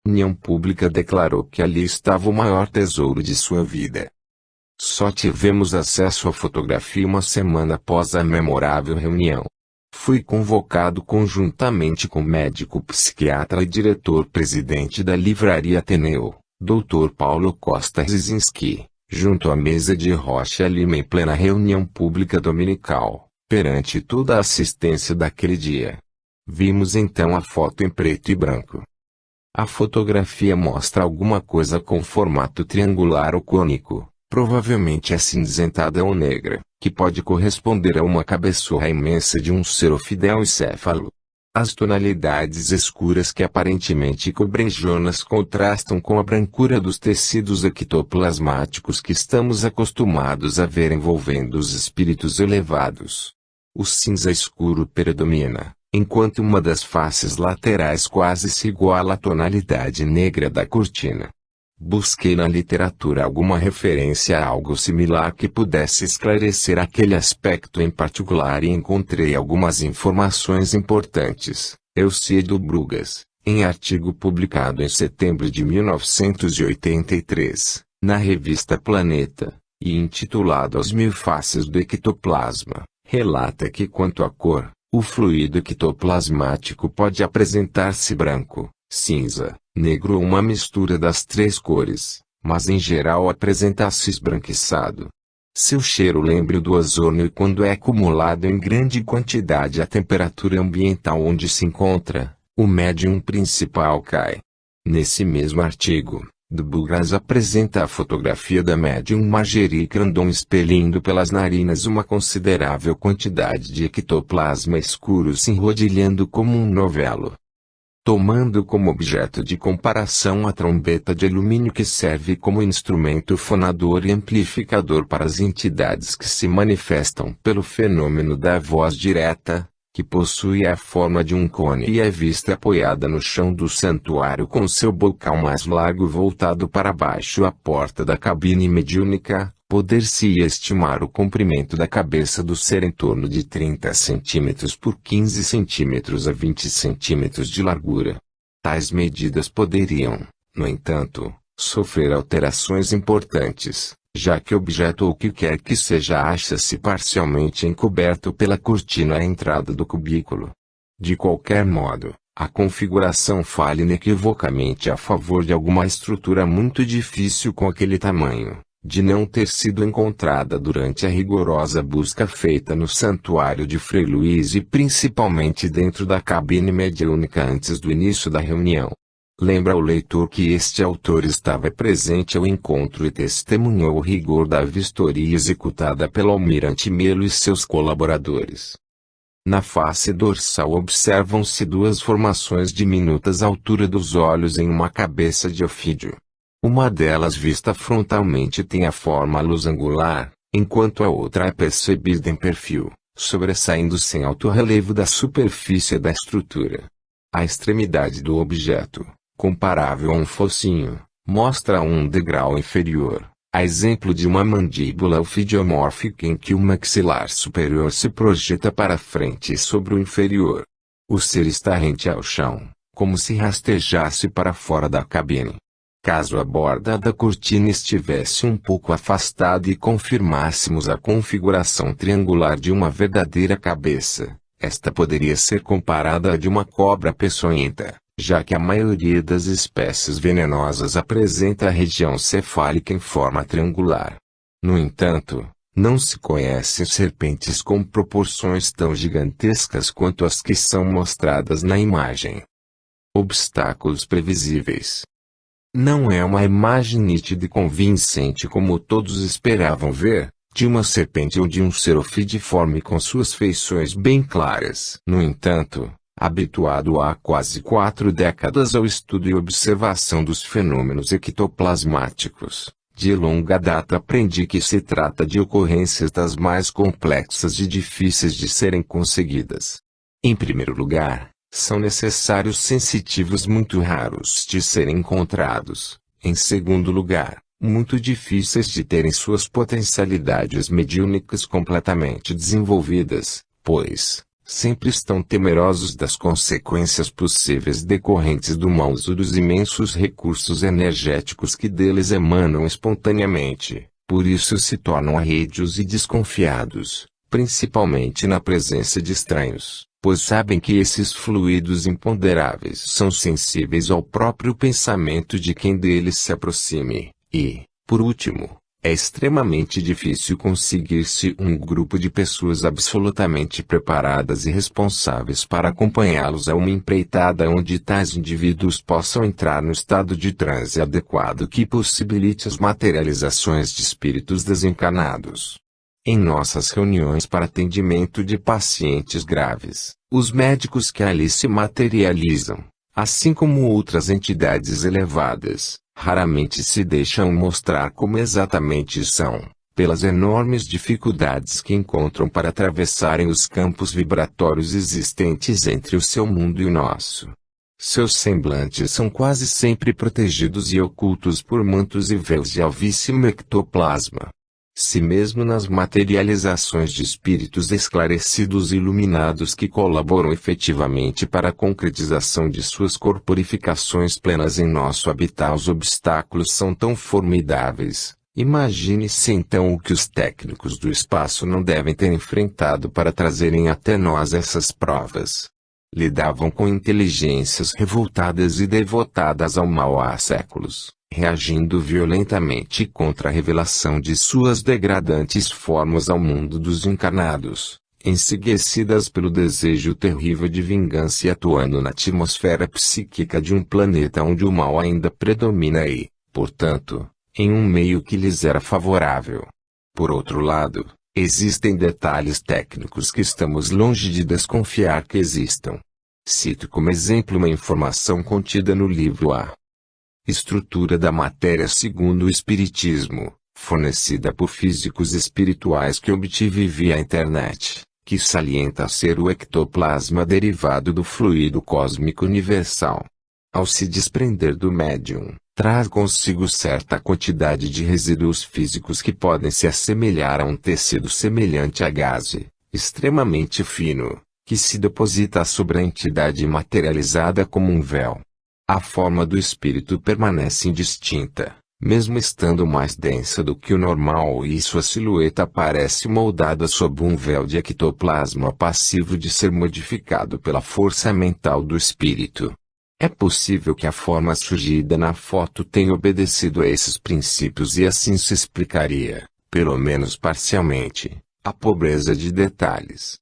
Reunião pública declarou que ali estava o maior tesouro de sua vida. Só tivemos acesso à fotografia uma semana após a memorável reunião. Fui convocado conjuntamente com o médico psiquiatra e diretor-presidente da Livraria Ateneu, Dr. Paulo Costa Rizinski, junto à mesa de Rocha Lima em plena reunião pública dominical, perante toda a assistência daquele dia. Vimos então a foto em preto e branco. A fotografia mostra alguma coisa com formato triangular ou cônico, provavelmente acinzentada ou negra, que pode corresponder a uma cabeçorra imensa de um ser ofideoencéfalo. As tonalidades escuras que aparentemente cobrem Jonas contrastam com a brancura dos tecidos ectoplasmáticos que estamos acostumados a ver envolvendo os espíritos elevados. O cinza escuro predomina, enquanto uma das faces laterais quase se iguala à tonalidade negra da cortina. Busquei na literatura alguma referência a algo similar que pudesse esclarecer aquele aspecto em particular e encontrei algumas informações importantes. Eucídio Brugas, em artigo publicado em setembro de 1983, na revista Planeta, e intitulado As Mil Faces do Ectoplasma, relata que quanto à cor, o fluido ectoplasmático pode apresentar-se branco, cinza, negro ou uma mistura das três cores, mas em geral apresenta-se esbranquiçado. Seu cheiro lembra o do ozônio e quando é acumulado em grande quantidade à temperatura ambiental onde se encontra, o médium principal cai. Nesse mesmo artigo, Brugas apresenta a fotografia da médium Margery Crandon expelindo pelas narinas uma considerável quantidade de ectoplasma escuro se enrodilhando como um novelo. Tomando como objeto de comparação a trombeta de alumínio que serve como instrumento fonador e amplificador para as entidades que se manifestam pelo fenômeno da voz direta, que possui a forma de um cone e é vista apoiada no chão do santuário com seu bocal mais largo voltado para baixo à porta da cabine mediúnica, poder-se-ia estimar o comprimento da cabeça do ser em torno de 30 cm por 15 cm a 20 cm de largura. Tais medidas poderiam, no entanto, sofrer alterações importantes, já que o objeto ou o que quer que seja acha-se parcialmente encoberto pela cortina à entrada do cubículo. De qualquer modo, a configuração fala inequivocamente a favor de alguma estrutura muito difícil com aquele tamanho, de não ter sido encontrada durante a rigorosa busca feita no santuário de Frei Luís e principalmente dentro da cabine mediúnica antes do início da reunião. Lembra o leitor que este autor estava presente ao encontro e testemunhou o rigor da vistoria executada pelo almirante Melo e seus colaboradores. Na face dorsal observam-se duas formações diminutas à altura dos olhos em uma cabeça de ofídio. Uma delas vista frontalmente tem a forma losangular, enquanto a outra é percebida em perfil, sobressaindo-se em alto relevo da superfície da estrutura. A extremidade do objeto, comparável a um focinho, mostra um degrau inferior, a exemplo de uma mandíbula ofidiomórfica em que o maxilar superior se projeta para frente sobre o inferior. O ser está rente ao chão, como se rastejasse para fora da cabine. Caso a borda da cortina estivesse um pouco afastada e confirmássemos a configuração triangular de uma verdadeira cabeça, esta poderia ser comparada à de uma cobra peçonhenta, já que a maioria das espécies venenosas apresenta a região cefálica em forma triangular. No entanto, não se conhecem serpentes com proporções tão gigantescas quanto as que são mostradas na imagem. Obstáculos previsíveis. Não é uma imagem nítida e convincente como todos esperavam ver, de uma serpente ou de um ser ofidiforme com suas feições bem claras. No entanto, habituado há quase 4 décadas ao estudo e observação dos fenômenos ectoplasmáticos, de longa data aprendi que se trata de ocorrências das mais complexas e difíceis de serem conseguidas. Em primeiro lugar, são necessários sensitivos muito raros de serem encontrados. Em segundo lugar, muito difíceis de terem suas potencialidades mediúnicas completamente desenvolvidas, pois, sempre estão temerosos das consequências possíveis decorrentes do mau uso dos imensos recursos energéticos que deles emanam espontaneamente, por isso se tornam arrédios e desconfiados, principalmente na presença de estranhos, pois sabem que esses fluidos imponderáveis são sensíveis ao próprio pensamento de quem deles se aproxime, e, por último, é extremamente difícil conseguir-se um grupo de pessoas absolutamente preparadas e responsáveis para acompanhá-los a uma empreitada onde tais indivíduos possam entrar no estado de transe adequado que possibilite as materializações de espíritos desencarnados. Em nossas reuniões para atendimento de pacientes graves, os médicos que ali se materializam, assim como outras entidades elevadas, raramente se deixam mostrar como exatamente são, pelas enormes dificuldades que encontram para atravessarem os campos vibratórios existentes entre o seu mundo e o nosso. Seus semblantes são quase sempre protegidos e ocultos por mantos e véus de alvíssimo ectoplasma. Se mesmo nas materializações de espíritos esclarecidos e iluminados que colaboram efetivamente para a concretização de suas corporificações plenas em nosso habitat os obstáculos são tão formidáveis, imagine-se então o que os técnicos do espaço não devem ter enfrentado para trazerem até nós essas provas. Lidavam com inteligências revoltadas e devotadas ao mal há séculos, reagindo violentamente contra a revelação de suas degradantes formas ao mundo dos encarnados, enseguecidas pelo desejo terrível de vingança e atuando na atmosfera psíquica de um planeta onde o mal ainda predomina e, portanto, em um meio que lhes era favorável. Por outro lado, existem detalhes técnicos que estamos longe de desconfiar que existam. Cito como exemplo uma informação contida no livro A Estrutura da Matéria segundo o Espiritismo, fornecida por físicos espirituais que obtive via internet, que salienta ser o ectoplasma derivado do fluido cósmico universal. Ao se desprender do médium, traz consigo certa quantidade de resíduos físicos que podem se assemelhar a um tecido semelhante a gaze, extremamente fino, que se deposita sobre a entidade materializada como um véu. A forma do espírito permanece indistinta, mesmo estando mais densa do que o normal e sua silhueta parece moldada sob um véu de ectoplasma passivo de ser modificado pela força mental do espírito. É possível que a forma surgida na foto tenha obedecido a esses princípios e assim se explicaria, pelo menos parcialmente, a pobreza de detalhes.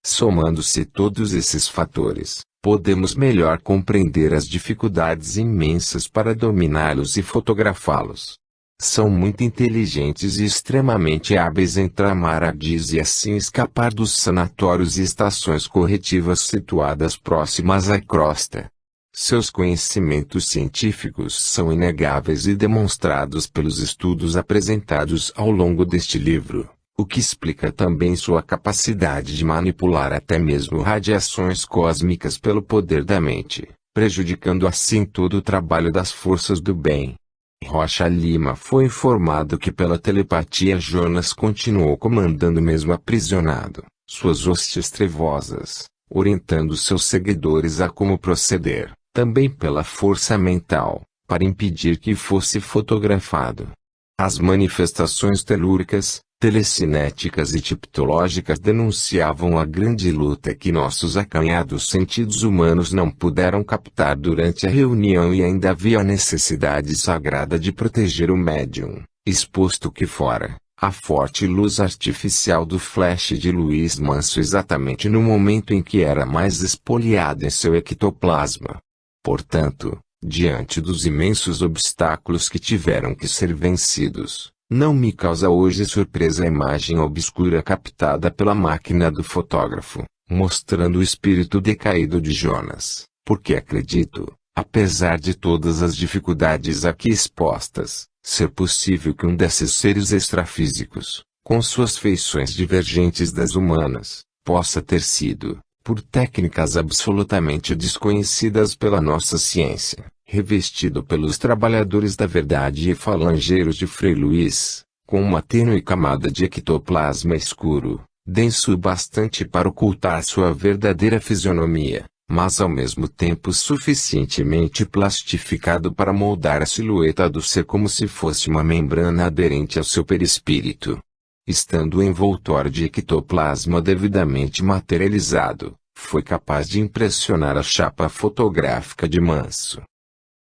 Somando-se todos esses fatores, podemos melhor compreender as dificuldades imensas para dominá-los e fotografá-los. São muito inteligentes e extremamente hábeis em tramar ardis e assim escapar dos sanatórios e estações corretivas situadas próximas à crosta. Seus conhecimentos científicos são inegáveis e demonstrados pelos estudos apresentados ao longo deste livro, o que explica também sua capacidade de manipular até mesmo radiações cósmicas pelo poder da mente, prejudicando assim todo o trabalho das forças do bem. Rocha Lima foi informado que pela telepatia Jonas continuou comandando mesmo aprisionado, suas hostes trevosas, orientando seus seguidores a como proceder, também pela força mental, para impedir que fosse fotografado. As manifestações telúricas, telecinéticas e tipológicas denunciavam a grande luta que nossos acanhados sentidos humanos não puderam captar durante a reunião e ainda havia a necessidade sagrada de proteger o médium, exposto que fora, à forte luz artificial do flash de Luiz Manso exatamente no momento em que era mais espoliado em seu ectoplasma. Portanto, diante dos imensos obstáculos que tiveram que ser vencidos, não me causa hoje surpresa a imagem obscura captada pela máquina do fotógrafo, mostrando o espírito decaído de Jonas, porque acredito, apesar de todas as dificuldades aqui expostas, ser possível que um desses seres extrafísicos, com suas feições divergentes das humanas, possa ter sido, por técnicas absolutamente desconhecidas pela nossa ciência, revestido pelos trabalhadores da verdade e falangeiros de Frei Luís, com uma tênue camada de ectoplasma escuro, denso o bastante para ocultar sua verdadeira fisionomia, mas ao mesmo tempo suficientemente plastificado para moldar a silhueta do ser como se fosse uma membrana aderente ao seu perispírito. Estando o envoltório de ectoplasma devidamente materializado, foi capaz de impressionar a chapa fotográfica de Manso.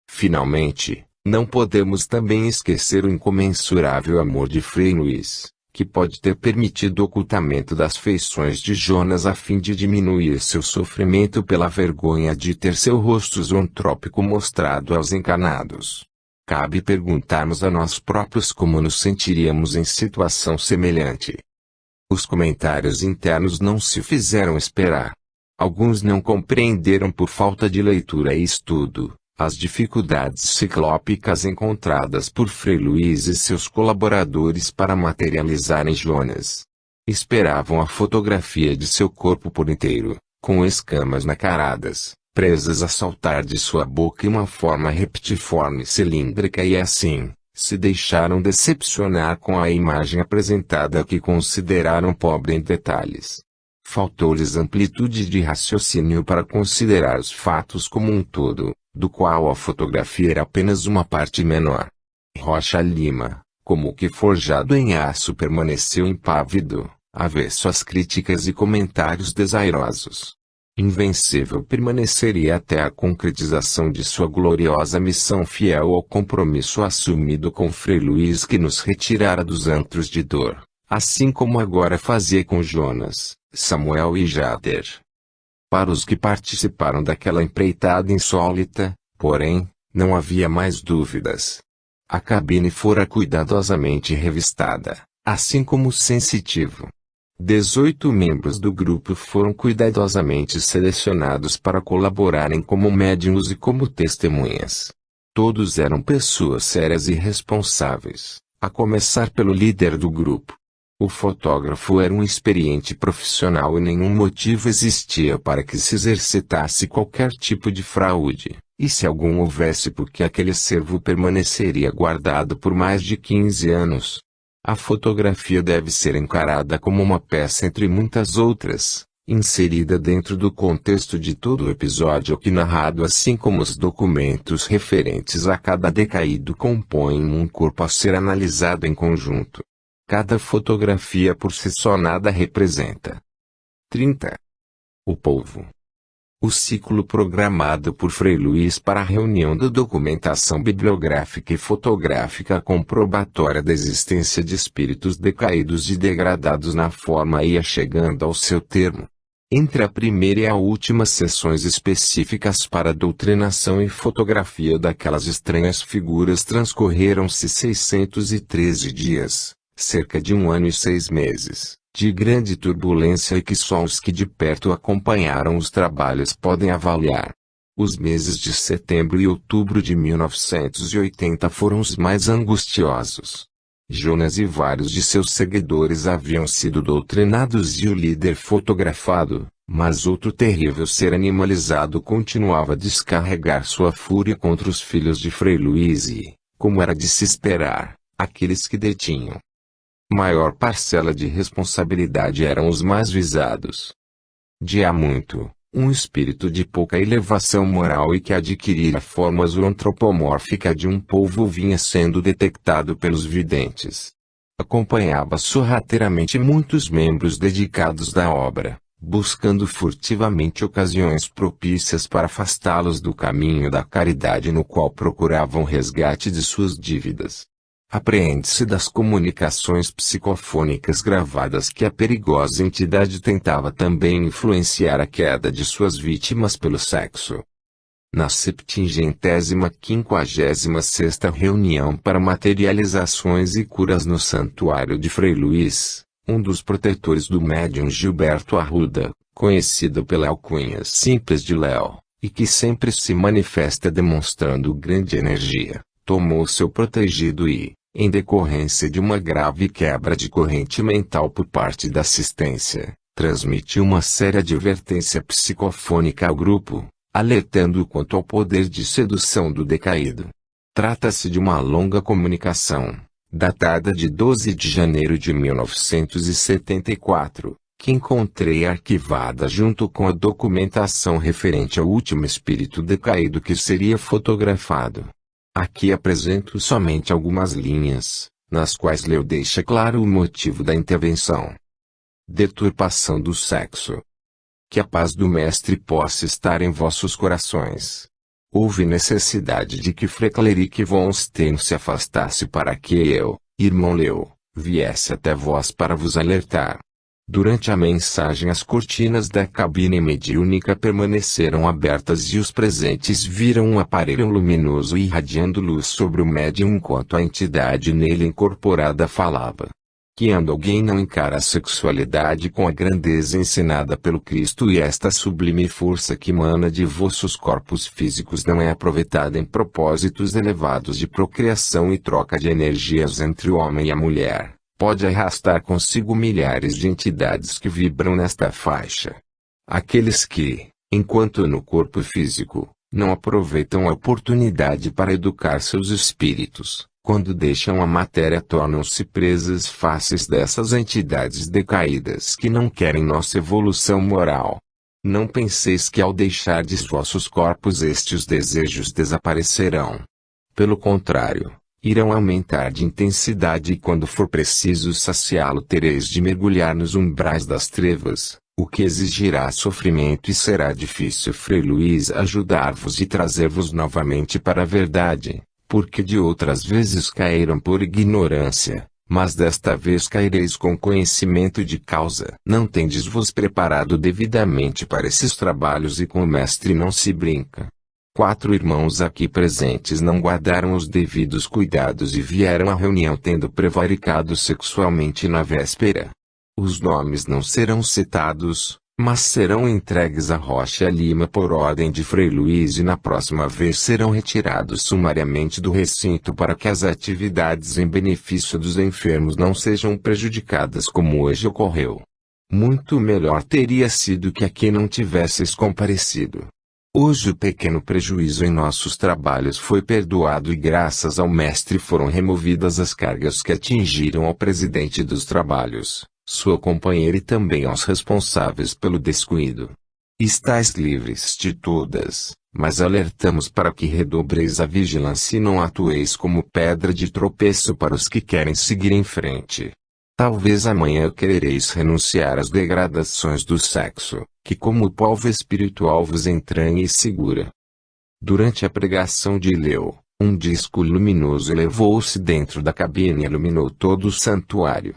Finalmente, não podemos também esquecer o incomensurável amor de Frei Luís, que pode ter permitido o ocultamento das feições de Jonas a fim de diminuir seu sofrimento pela vergonha de ter seu rosto zoantrópico mostrado aos encanados. Cabe perguntarmos a nós próprios como nos sentiríamos em situação semelhante. Os comentários internos não se fizeram esperar. Alguns não compreenderam por falta de leitura e estudo as dificuldades ciclópicas encontradas por Frei Luís e seus colaboradores para materializarem Jonas. Esperavam a fotografia de seu corpo por inteiro, com escamas nacaradas, presas a saltar de sua boca em uma forma reptiforme cilíndrica e assim, se deixaram decepcionar com a imagem apresentada que consideraram pobre em detalhes. Faltou-lhes amplitude de raciocínio para considerar os fatos como um todo, do qual a fotografia era apenas uma parte menor. Rocha Lima, como que forjado em aço, permaneceu impávido, avesso às críticas e comentários desairosos. Invencível permaneceria até a concretização de sua gloriosa missão, fiel ao compromisso assumido com Frei Luís que nos retirara dos antros de dor, assim como agora fazia com Jonas, Samuel e Jader. Para os que participaram daquela empreitada insólita, porém, não havia mais dúvidas. A cabine fora cuidadosamente revistada, assim como o sensitivo. 18 membros do grupo foram cuidadosamente selecionados para colaborarem como médiuns e como testemunhas. Todos eram pessoas sérias e responsáveis, a começar pelo líder do grupo. O fotógrafo era um experiente profissional e nenhum motivo existia para que se exercitasse qualquer tipo de fraude, e se algum houvesse, porque aquele acervo permaneceria guardado por mais de 15 anos. A fotografia deve ser encarada como uma peça entre muitas outras, inserida dentro do contexto de todo o episódio que narrado, assim como os documentos referentes a cada decaído compõem um corpo a ser analisado em conjunto. Cada fotografia por si só nada representa. 30. O povo. O ciclo programado por Frei Luís para a reunião da documentação bibliográfica e fotográfica comprobatória da existência de espíritos decaídos e degradados na forma ia chegando ao seu termo. Entre a primeira e a última sessões específicas para doutrinação e fotografia daquelas estranhas figuras transcorreram-se 613 dias. Cerca de 1 ano e 6 meses, de grande turbulência e que só os que de perto acompanharam os trabalhos podem avaliar. Os meses de setembro e outubro de 1980 foram os mais angustiosos. Jonas e vários de seus seguidores haviam sido doutrinados e o líder fotografado, mas outro terrível ser animalizado continuava a descarregar sua fúria contra os filhos de Frei Luís e, como era de se esperar, aqueles que detinham maior parcela de responsabilidade eram os mais visados. De há muito, um espírito de pouca elevação moral e que adquirira a forma zoantropomórfica de um povo vinha sendo detectado pelos videntes. Acompanhava sorrateiramente muitos membros dedicados da obra, buscando furtivamente ocasiões propícias para afastá-los do caminho da caridade no qual procuravam resgate de suas dívidas. Apreende-se das comunicações psicofônicas gravadas que a perigosa entidade tentava também influenciar a queda de suas vítimas pelo sexo. Na 756ª reunião para materializações e curas no Santuário de Frei Luís, um dos protetores do médium Gilberto Arruda, conhecido pela alcunha simples de Léo, e que sempre se manifesta demonstrando grande energia, tomou seu protegido e, em decorrência de uma grave quebra de corrente mental por parte da assistência, transmitiu uma séria advertência psicofônica ao grupo, alertando quanto ao poder de sedução do decaído. Trata-se de uma longa comunicação, datada de 12 de janeiro de 1974, que encontrei arquivada junto com a documentação referente ao último espírito decaído que seria fotografado. Aqui apresento somente algumas linhas, nas quais Leo deixa claro o motivo da intervenção. Deturpação do sexo. Que a paz do Mestre possa estar em vossos corações. Houve necessidade de que Frei Cleric von Stein se afastasse para que eu, irmão Leo, viesse até vós para vos alertar. Durante a mensagem as cortinas da cabine mediúnica permaneceram abertas e os presentes viram um aparelho luminoso irradiando luz sobre o médium enquanto a entidade nele incorporada falava. Quando alguém não encara a sexualidade com a grandeza ensinada pelo Cristo e esta sublime força que emana de vossos corpos físicos não é aproveitada em propósitos elevados de procriação e troca de energias entre o homem e a mulher, pode arrastar consigo milhares de entidades que vibram nesta faixa. Aqueles que, enquanto no corpo físico, não aproveitam a oportunidade para educar seus espíritos, quando deixam a matéria tornam-se presas fáceis dessas entidades decaídas que não querem nossa evolução moral. Não penseis que ao deixardes vossos corpos estes desejos desaparecerão. Pelo contrário, irão aumentar de intensidade e quando for preciso saciá-lo tereis de mergulhar nos umbrais das trevas, o que exigirá sofrimento e será difícil Frei Luís ajudar-vos e trazer-vos novamente para a verdade. Porque de outras vezes caíram por ignorância, mas desta vez caireis com conhecimento de causa. Não tendes vos preparado devidamente para esses trabalhos e com o Mestre não se brinca. 4 irmãos aqui presentes não guardaram os devidos cuidados e vieram à reunião tendo prevaricado sexualmente na véspera. Os nomes não serão citados, mas serão entregues a Rocha Lima por ordem de Frei Luís e na próxima vez serão retirados sumariamente do recinto para que as atividades em benefício dos enfermos não sejam prejudicadas como hoje ocorreu. Muito melhor teria sido que aqui não tivesseis comparecido. Hoje o pequeno prejuízo em nossos trabalhos foi perdoado e graças ao Mestre foram removidas as cargas que atingiram ao presidente dos trabalhos, sua companheira e também aos responsáveis pelo descuido. Estais livres de todas, mas alertamos para que redobreis a vigilância e não atueis como pedra de tropeço para os que querem seguir em frente. Talvez amanhã querereis renunciar às degradações do sexo, que como polvo espiritual vos entranha e segura. Durante a pregação de Leo, um disco luminoso elevou-se dentro da cabine e iluminou todo o santuário.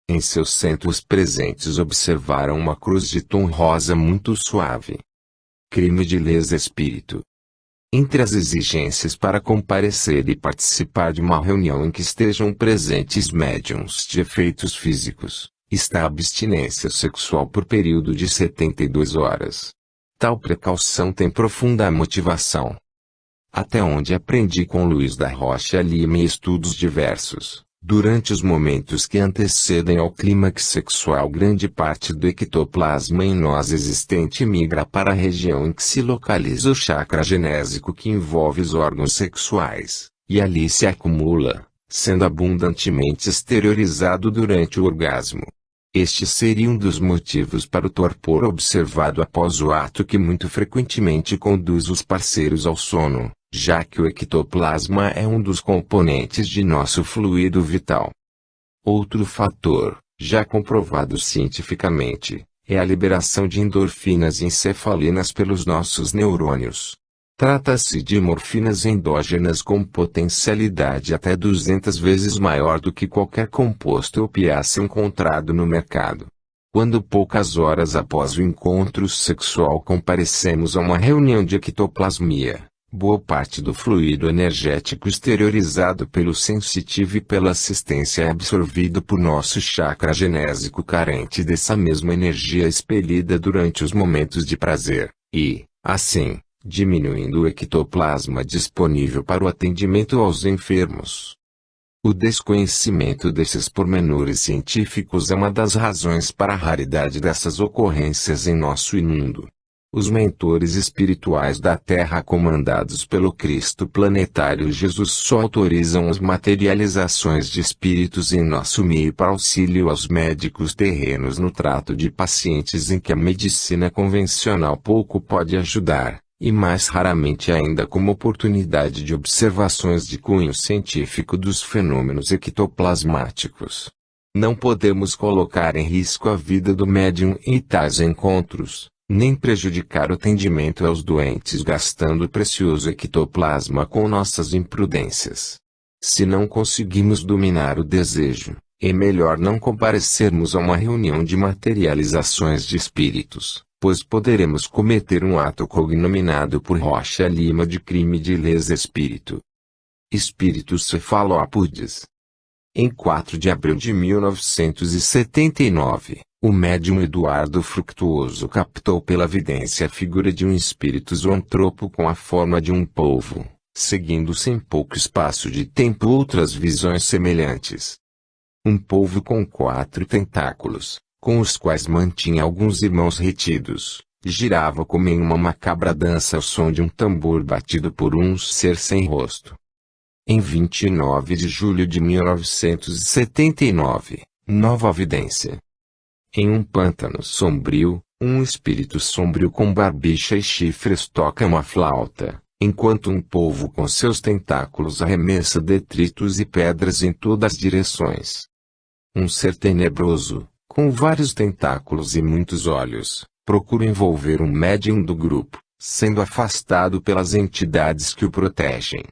Em seu centro os presentes observaram uma cruz de tom rosa muito suave. Crime de lesa espírito. Entre as exigências para comparecer e participar de uma reunião em que estejam presentes médiuns de efeitos físicos, está a abstinência sexual por período de 72 horas. Tal precaução tem profunda motivação. Até onde aprendi com Luís da Rocha Lima em estudos diversos. Durante os momentos que antecedem ao clímax sexual grande parte do ectoplasma em nós existente migra para a região em que se localiza o chakra genésico que envolve os órgãos sexuais, e ali se acumula, sendo abundantemente exteriorizado durante o orgasmo. Este seria um dos motivos para o torpor observado após o ato que muito frequentemente conduz os parceiros ao sono, já que o ectoplasma é um dos componentes de nosso fluido vital. Outro fator, já comprovado cientificamente, é a liberação de endorfinas e encefalinas pelos nossos neurônios. Trata-se de morfinas endógenas com potencialidade até 200 vezes maior do que qualquer composto opiáceo encontrado no mercado. Quando poucas horas após o encontro sexual comparecemos a uma reunião de ectoplasmia, boa parte do fluido energético exteriorizado pelo sensitivo e pela assistência é absorvido por nosso chakra genésico carente dessa mesma energia expelida durante os momentos de prazer, e, assim, diminuindo o ectoplasma disponível para o atendimento aos enfermos. O desconhecimento desses pormenores científicos é uma das razões para a raridade dessas ocorrências em nosso mundo. Os mentores espirituais da Terra comandados pelo Cristo planetário Jesus só autorizam as materializações de espíritos em nosso meio para auxílio aos médicos terrenos no trato de pacientes em que a medicina convencional pouco pode ajudar, e mais raramente ainda como oportunidade de observações de cunho científico dos fenômenos ectoplasmáticos. Não podemos colocar em risco a vida do médium em tais encontros, nem prejudicar o atendimento aos doentes gastando o precioso ectoplasma com nossas imprudências. Se não conseguimos dominar o desejo, é melhor não comparecermos a uma reunião de materializações de espíritos, pois poderemos cometer um ato cognominado por Rocha Lima de crime de lesa espírito. Espíritos cefalópodes. Em 4 de abril de 1979, o médium Eduardo Fructuoso captou pela vidência a figura de um espírito zoantropo com a forma de um polvo, seguindo-se em pouco espaço de tempo outras visões semelhantes. Um polvo com 4 tentáculos, com os quais mantinha alguns irmãos retidos, girava como em uma macabra dança ao som de um tambor batido por um ser sem rosto. Em 29 de julho de 1979, nova evidência. Em um pântano sombrio, um espírito sombrio com barbicha e chifres toca uma flauta, enquanto um polvo com seus tentáculos arremessa detritos e pedras em todas as direções. Um ser tenebroso, com vários tentáculos e muitos olhos, procura envolver um médium do grupo, sendo afastado pelas entidades que o protegem.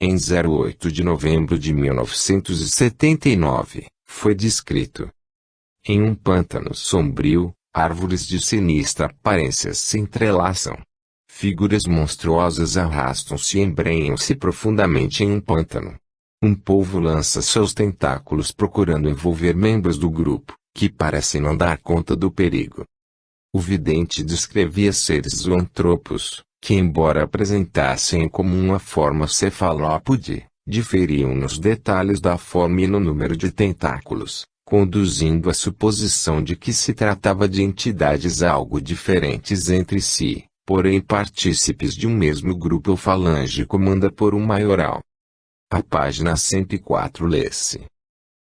Em 08 de novembro de 1979, foi descrito. Em um pântano sombrio, árvores de sinistra aparência se entrelaçam. Figuras monstruosas arrastam-se e embrenham-se profundamente em um pântano. Um polvo lança seus tentáculos procurando envolver membros do grupo, que parecem não dar conta do perigo. O vidente descrevia seres zoantropos, que embora apresentassem em comum a forma cefalópode, diferiam nos detalhes da forma e no número de tentáculos, conduzindo à suposição de que se tratava de entidades algo diferentes entre si, porém partícipes de um mesmo grupo ou falange comanda por um maioral. A página 104 lê-se.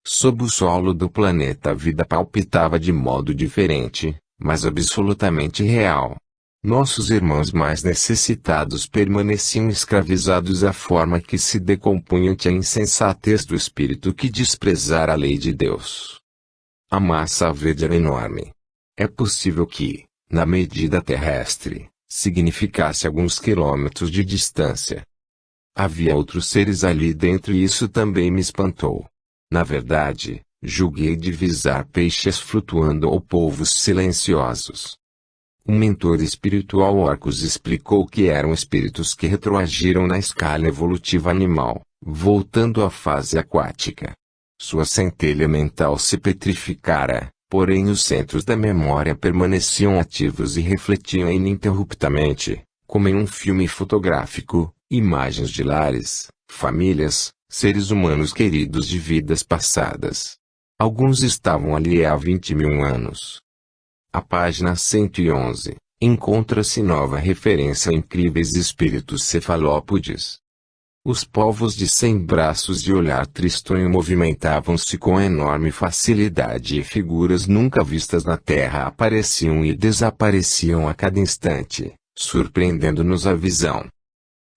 Sob o solo do planeta a vida palpitava de modo diferente, mas absolutamente real. Nossos irmãos mais necessitados permaneciam escravizados à forma que se decompunha ante a insensatez do espírito que desprezara a lei de Deus. A massa verde era enorme. É possível que, na medida terrestre, significasse alguns quilômetros de distância. Havia outros seres ali dentro e isso também me espantou. Na verdade, julguei divisar peixes flutuando ou polvos silenciosos. Um mentor espiritual Orcus explicou que eram espíritos que retroagiram na escala evolutiva animal, voltando à fase aquática. Sua centelha mental se petrificara, porém os centros da memória permaneciam ativos e refletiam ininterruptamente, como em um filme fotográfico, imagens de lares, famílias, seres humanos queridos de vidas passadas. Alguns estavam ali há 20.000 anos. A página 111, encontra-se nova referência a incríveis espíritos cefalópodes. Os povos de 100 braços e olhar tristonho movimentavam-se com enorme facilidade e figuras nunca vistas na Terra apareciam e desapareciam a cada instante, surpreendendo-nos a visão.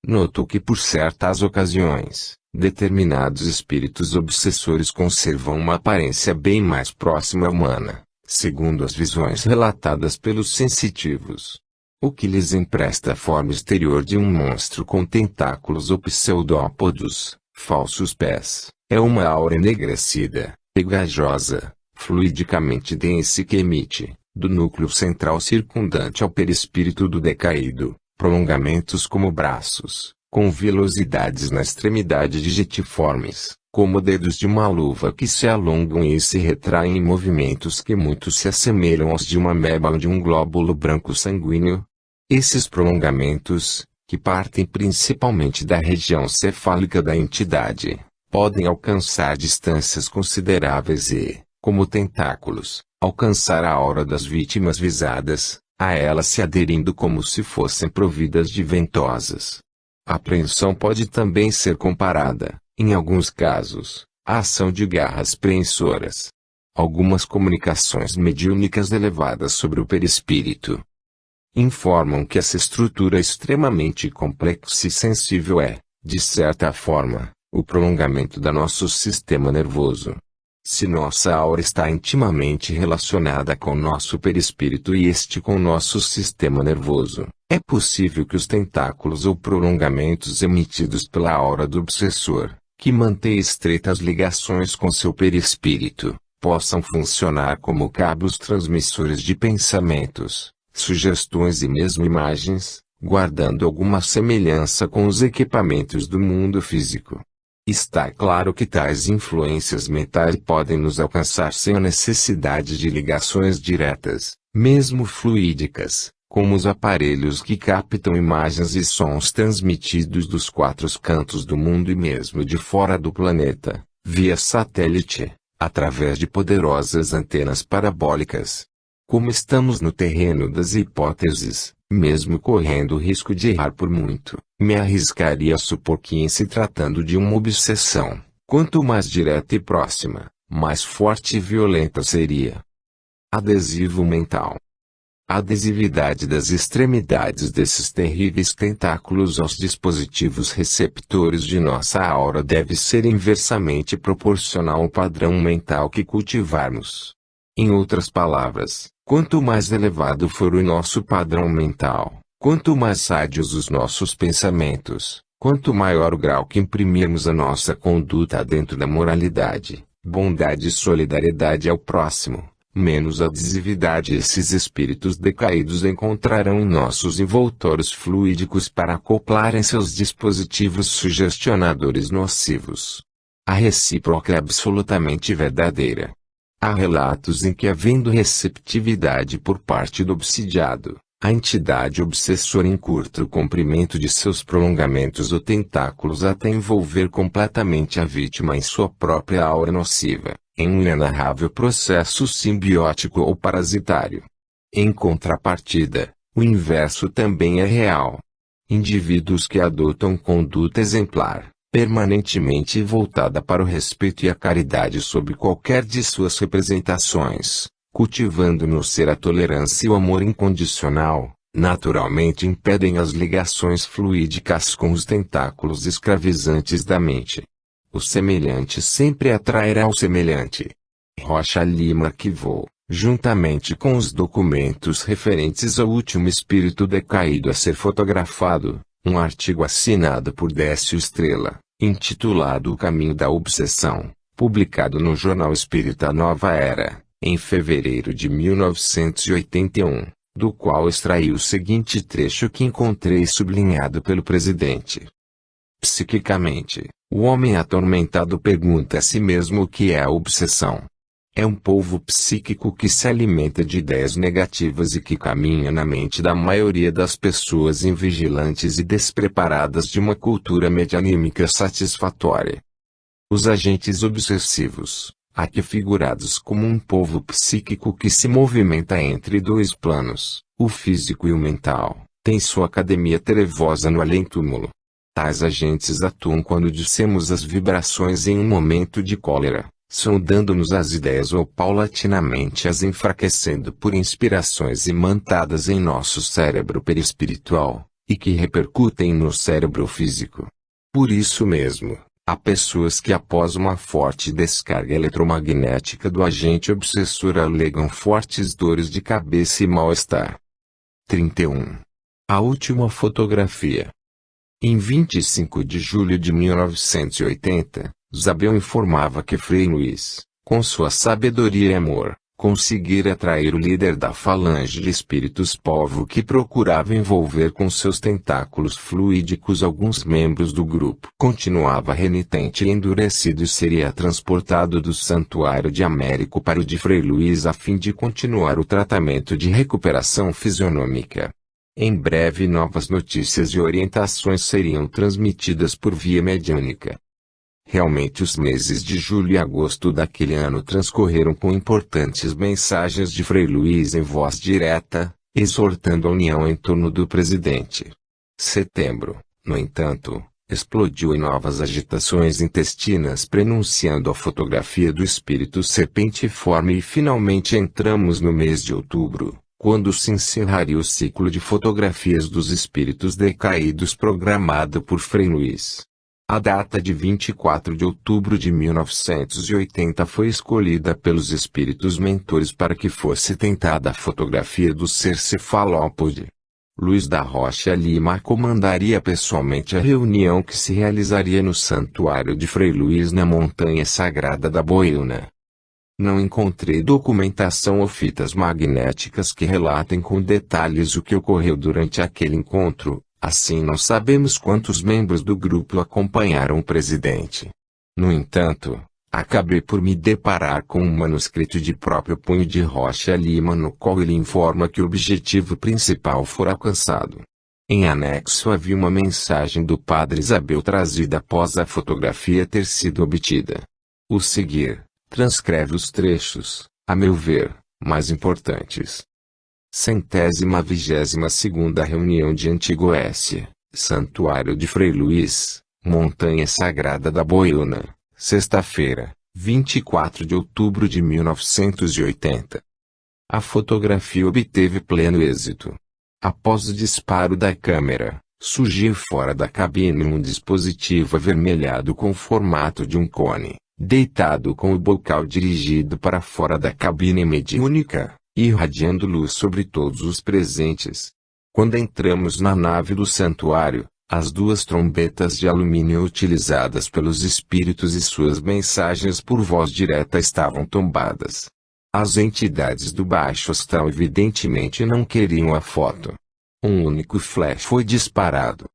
Notou que por certas ocasiões, determinados espíritos obsessores conservam uma aparência bem mais próxima à humana, segundo as visões relatadas pelos sensitivos. O que lhes empresta a forma exterior de um monstro com tentáculos ou pseudópodos, falsos pés, é uma aura enegrecida, pegajosa, fluidicamente densa que emite, do núcleo central circundante ao perispírito do decaído, prolongamentos como braços, com velocidades na extremidade digitiformes, como dedos de uma luva que se alongam e se retraem em movimentos que muito se assemelham aos de uma ameba ou de um glóbulo branco sanguíneo. Esses prolongamentos, que partem principalmente da região cefálica da entidade, podem alcançar distâncias consideráveis e, como tentáculos, alcançar a aura das vítimas visadas, a elas se aderindo como se fossem providas de ventosas. A apreensão pode também ser comparada, em alguns casos, à ação de garras preensoras. Algumas comunicações mediúnicas elevadas sobre o perispírito informam que essa estrutura extremamente complexa e sensível é, de certa forma, o prolongamento do nosso sistema nervoso. Se nossa aura está intimamente relacionada com nosso perispírito e este com nosso sistema nervoso, é possível que os tentáculos ou prolongamentos emitidos pela aura do obsessor, que mantém estreitas ligações com seu perispírito, possam funcionar como cabos transmissores de pensamentos, sugestões e mesmo imagens, guardando alguma semelhança com os equipamentos do mundo físico. Está claro que tais influências mentais podem nos alcançar sem a necessidade de ligações diretas, mesmo fluídicas, como os aparelhos que captam imagens e sons transmitidos dos quatro cantos do mundo e mesmo de fora do planeta, via satélite, através de poderosas antenas parabólicas. Como estamos no terreno das hipóteses, mesmo correndo o risco de errar por muito, me arriscaria a supor que em se tratando de uma obsessão, quanto mais direta e próxima, mais forte e violenta seria. Adesivo mental. A adesividade das extremidades desses terríveis tentáculos aos dispositivos receptores de nossa aura deve ser inversamente proporcional ao padrão mental que cultivarmos. Em outras palavras, quanto mais elevado for o nosso padrão mental, quanto mais sádios os nossos pensamentos, quanto maior o grau que imprimirmos a nossa conduta dentro da moralidade, bondade e solidariedade ao próximo, menos adesividade esses espíritos decaídos encontrarão em nossos envoltórios fluídicos para acoplarem seus dispositivos sugestionadores nocivos. A recíproca é absolutamente verdadeira. Há relatos em que, havendo receptividade por parte do obsidiado, a entidade obsessora encurta o comprimento de seus prolongamentos ou tentáculos até envolver completamente a vítima em sua própria aura nociva, em um inenarrável processo simbiótico ou parasitário. Em contrapartida, o inverso também é real. Indivíduos que adotam conduta exemplar, permanentemente voltada para o respeito e a caridade sob qualquer de suas representações, cultivando no ser a tolerância e o amor incondicional, naturalmente impedem as ligações fluídicas com os tentáculos escravizantes da mente. O semelhante sempre atrairá o semelhante. Rocha Lima arquivou, juntamente com os documentos referentes ao último espírito decaído a ser fotografado, um artigo assinado por Décio Estrela, intitulado O Caminho da Obsessão, publicado no Jornal Espírita Nova Era, em fevereiro de 1981, do qual extraí o seguinte trecho que encontrei sublinhado pelo presidente. Psiquicamente, o homem atormentado pergunta a si mesmo o que é a obsessão. É um polvo psíquico que se alimenta de ideias negativas e que caminha na mente da maioria das pessoas invigilantes e despreparadas de uma cultura medianímica satisfatória. Os agentes obsessivos, aqui figurados como um polvo psíquico que se movimenta entre dois planos, o físico e o mental, têm sua academia trevosa no além-túmulo. Tais agentes atuam quando dissemos as vibrações em um momento de cólera, sondando-nos as ideias ou paulatinamente as enfraquecendo por inspirações imantadas em nosso cérebro perispiritual, e que repercutem no cérebro físico. Por isso mesmo, há pessoas que após uma forte descarga eletromagnética do agente obsessor alegam fortes dores de cabeça e mal-estar. 31. A última fotografia. Em 25 de julho de 1980, Zabel informava que Frei Luís, com sua sabedoria e amor, conseguira atrair o líder da falange de espíritos polvo que procurava envolver com seus tentáculos fluídicos alguns membros do grupo. Continuava renitente e endurecido e seria transportado do santuário de Américo para o de Frei Luís a fim de continuar o tratamento de recuperação fisionômica. Em breve novas notícias e orientações seriam transmitidas por via mediúnica. Realmente os meses de julho e agosto daquele ano transcorreram com importantes mensagens de Frei Luís em voz direta, exortando a união em torno do presidente. Setembro, no entanto, explodiu em novas agitações intestinas prenunciando a fotografia do espírito serpentiforme e finalmente entramos no mês de outubro, quando se encerraria o ciclo de fotografias dos espíritos decaídos programado por Frei Luiz. A data de 24 de outubro de 1980 foi escolhida pelos espíritos mentores para que fosse tentada a fotografia do ser cefalópode. Luiz da Rocha Lima comandaria pessoalmente a reunião que se realizaria no Santuário de Frei Luiz na Montanha Sagrada da Boiúna. Não encontrei documentação ou fitas magnéticas que relatem com detalhes o que ocorreu durante aquele encontro, assim não sabemos quantos membros do grupo acompanharam o presidente. No entanto, acabei por me deparar com um manuscrito de próprio punho de Rocha Lima no qual ele informa que o objetivo principal fora alcançado. Em anexo havia uma mensagem do padre Isabel trazida após a fotografia ter sido obtida. O seguir transcreve os trechos, a meu ver, mais importantes. 122ª reunião de Antigo S. Santuário de Frei Luiz, Montanha Sagrada da Boiúna. Sexta-feira, 24 de outubro de 1980. A fotografia obteve pleno êxito. Após o disparo da câmera, surgiu fora da cabine um dispositivo avermelhado com o formato de um cone, deitado com o bocal dirigido para fora da cabine mediúnica, irradiando luz sobre todos os presentes. Quando entramos na nave do santuário, as duas trombetas de alumínio utilizadas pelos espíritos e suas mensagens por voz direta estavam tombadas. As entidades do baixo astral evidentemente não queriam a foto. Um único flash foi disparado.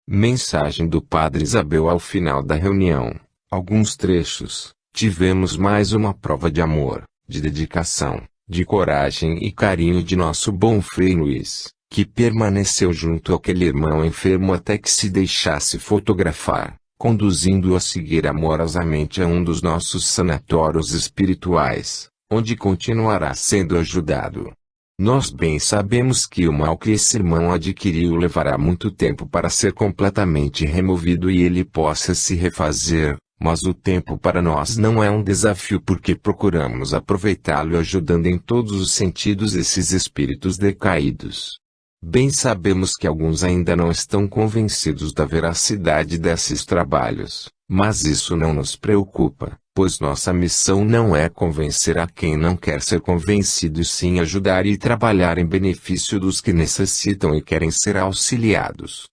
Mensagem do Padre Isabel ao final da reunião. Alguns trechos. Tivemos mais uma prova de amor, de dedicação, de coragem e carinho de nosso bom Frei Luiz, que permaneceu junto àquele irmão enfermo até que se deixasse fotografar, conduzindo-o a seguir amorosamente a um dos nossos sanatórios espirituais, onde continuará sendo ajudado. Nós bem sabemos que o mal que esse irmão adquiriu levará muito tempo para ser completamente removido e ele possa se refazer, mas o tempo para nós não é um desafio porque procuramos aproveitá-lo ajudando em todos os sentidos esses espíritos decaídos. Bem sabemos que alguns ainda não estão convencidos da veracidade desses trabalhos, mas isso não nos preocupa, pois nossa missão não é convencer a quem não quer ser convencido e sim ajudar e trabalhar em benefício dos que necessitam e querem ser auxiliados.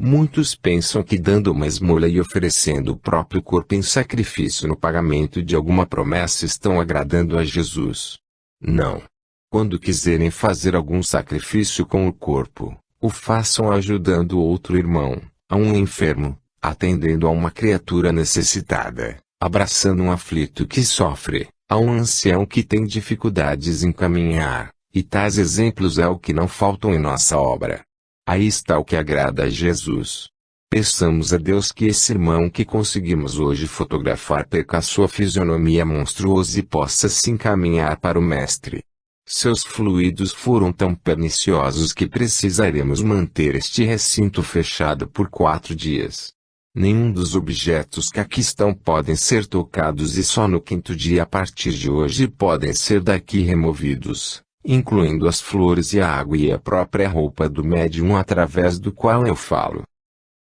Muitos pensam que dando uma esmola e oferecendo o próprio corpo em sacrifício no pagamento de alguma promessa estão agradando a Jesus. Não. Quando quiserem fazer algum sacrifício com o corpo, o façam ajudando outro irmão, a um enfermo, atendendo a uma criatura necessitada, abraçando um aflito que sofre, a um ancião que tem dificuldades em caminhar, e tais exemplos é o que não faltam em nossa obra. Aí está o que agrada a Jesus. Peçamos a Deus que esse irmão que conseguimos hoje fotografar perca a sua fisionomia monstruosa e possa se encaminhar para o Mestre. Seus fluidos foram tão perniciosos que precisaremos manter este recinto fechado por 4 dias. Nenhum dos objetos que aqui estão podem ser tocados e só no 5º dia a partir de hoje podem ser daqui removidos, incluindo as flores e a água e a própria roupa do médium através do qual eu falo.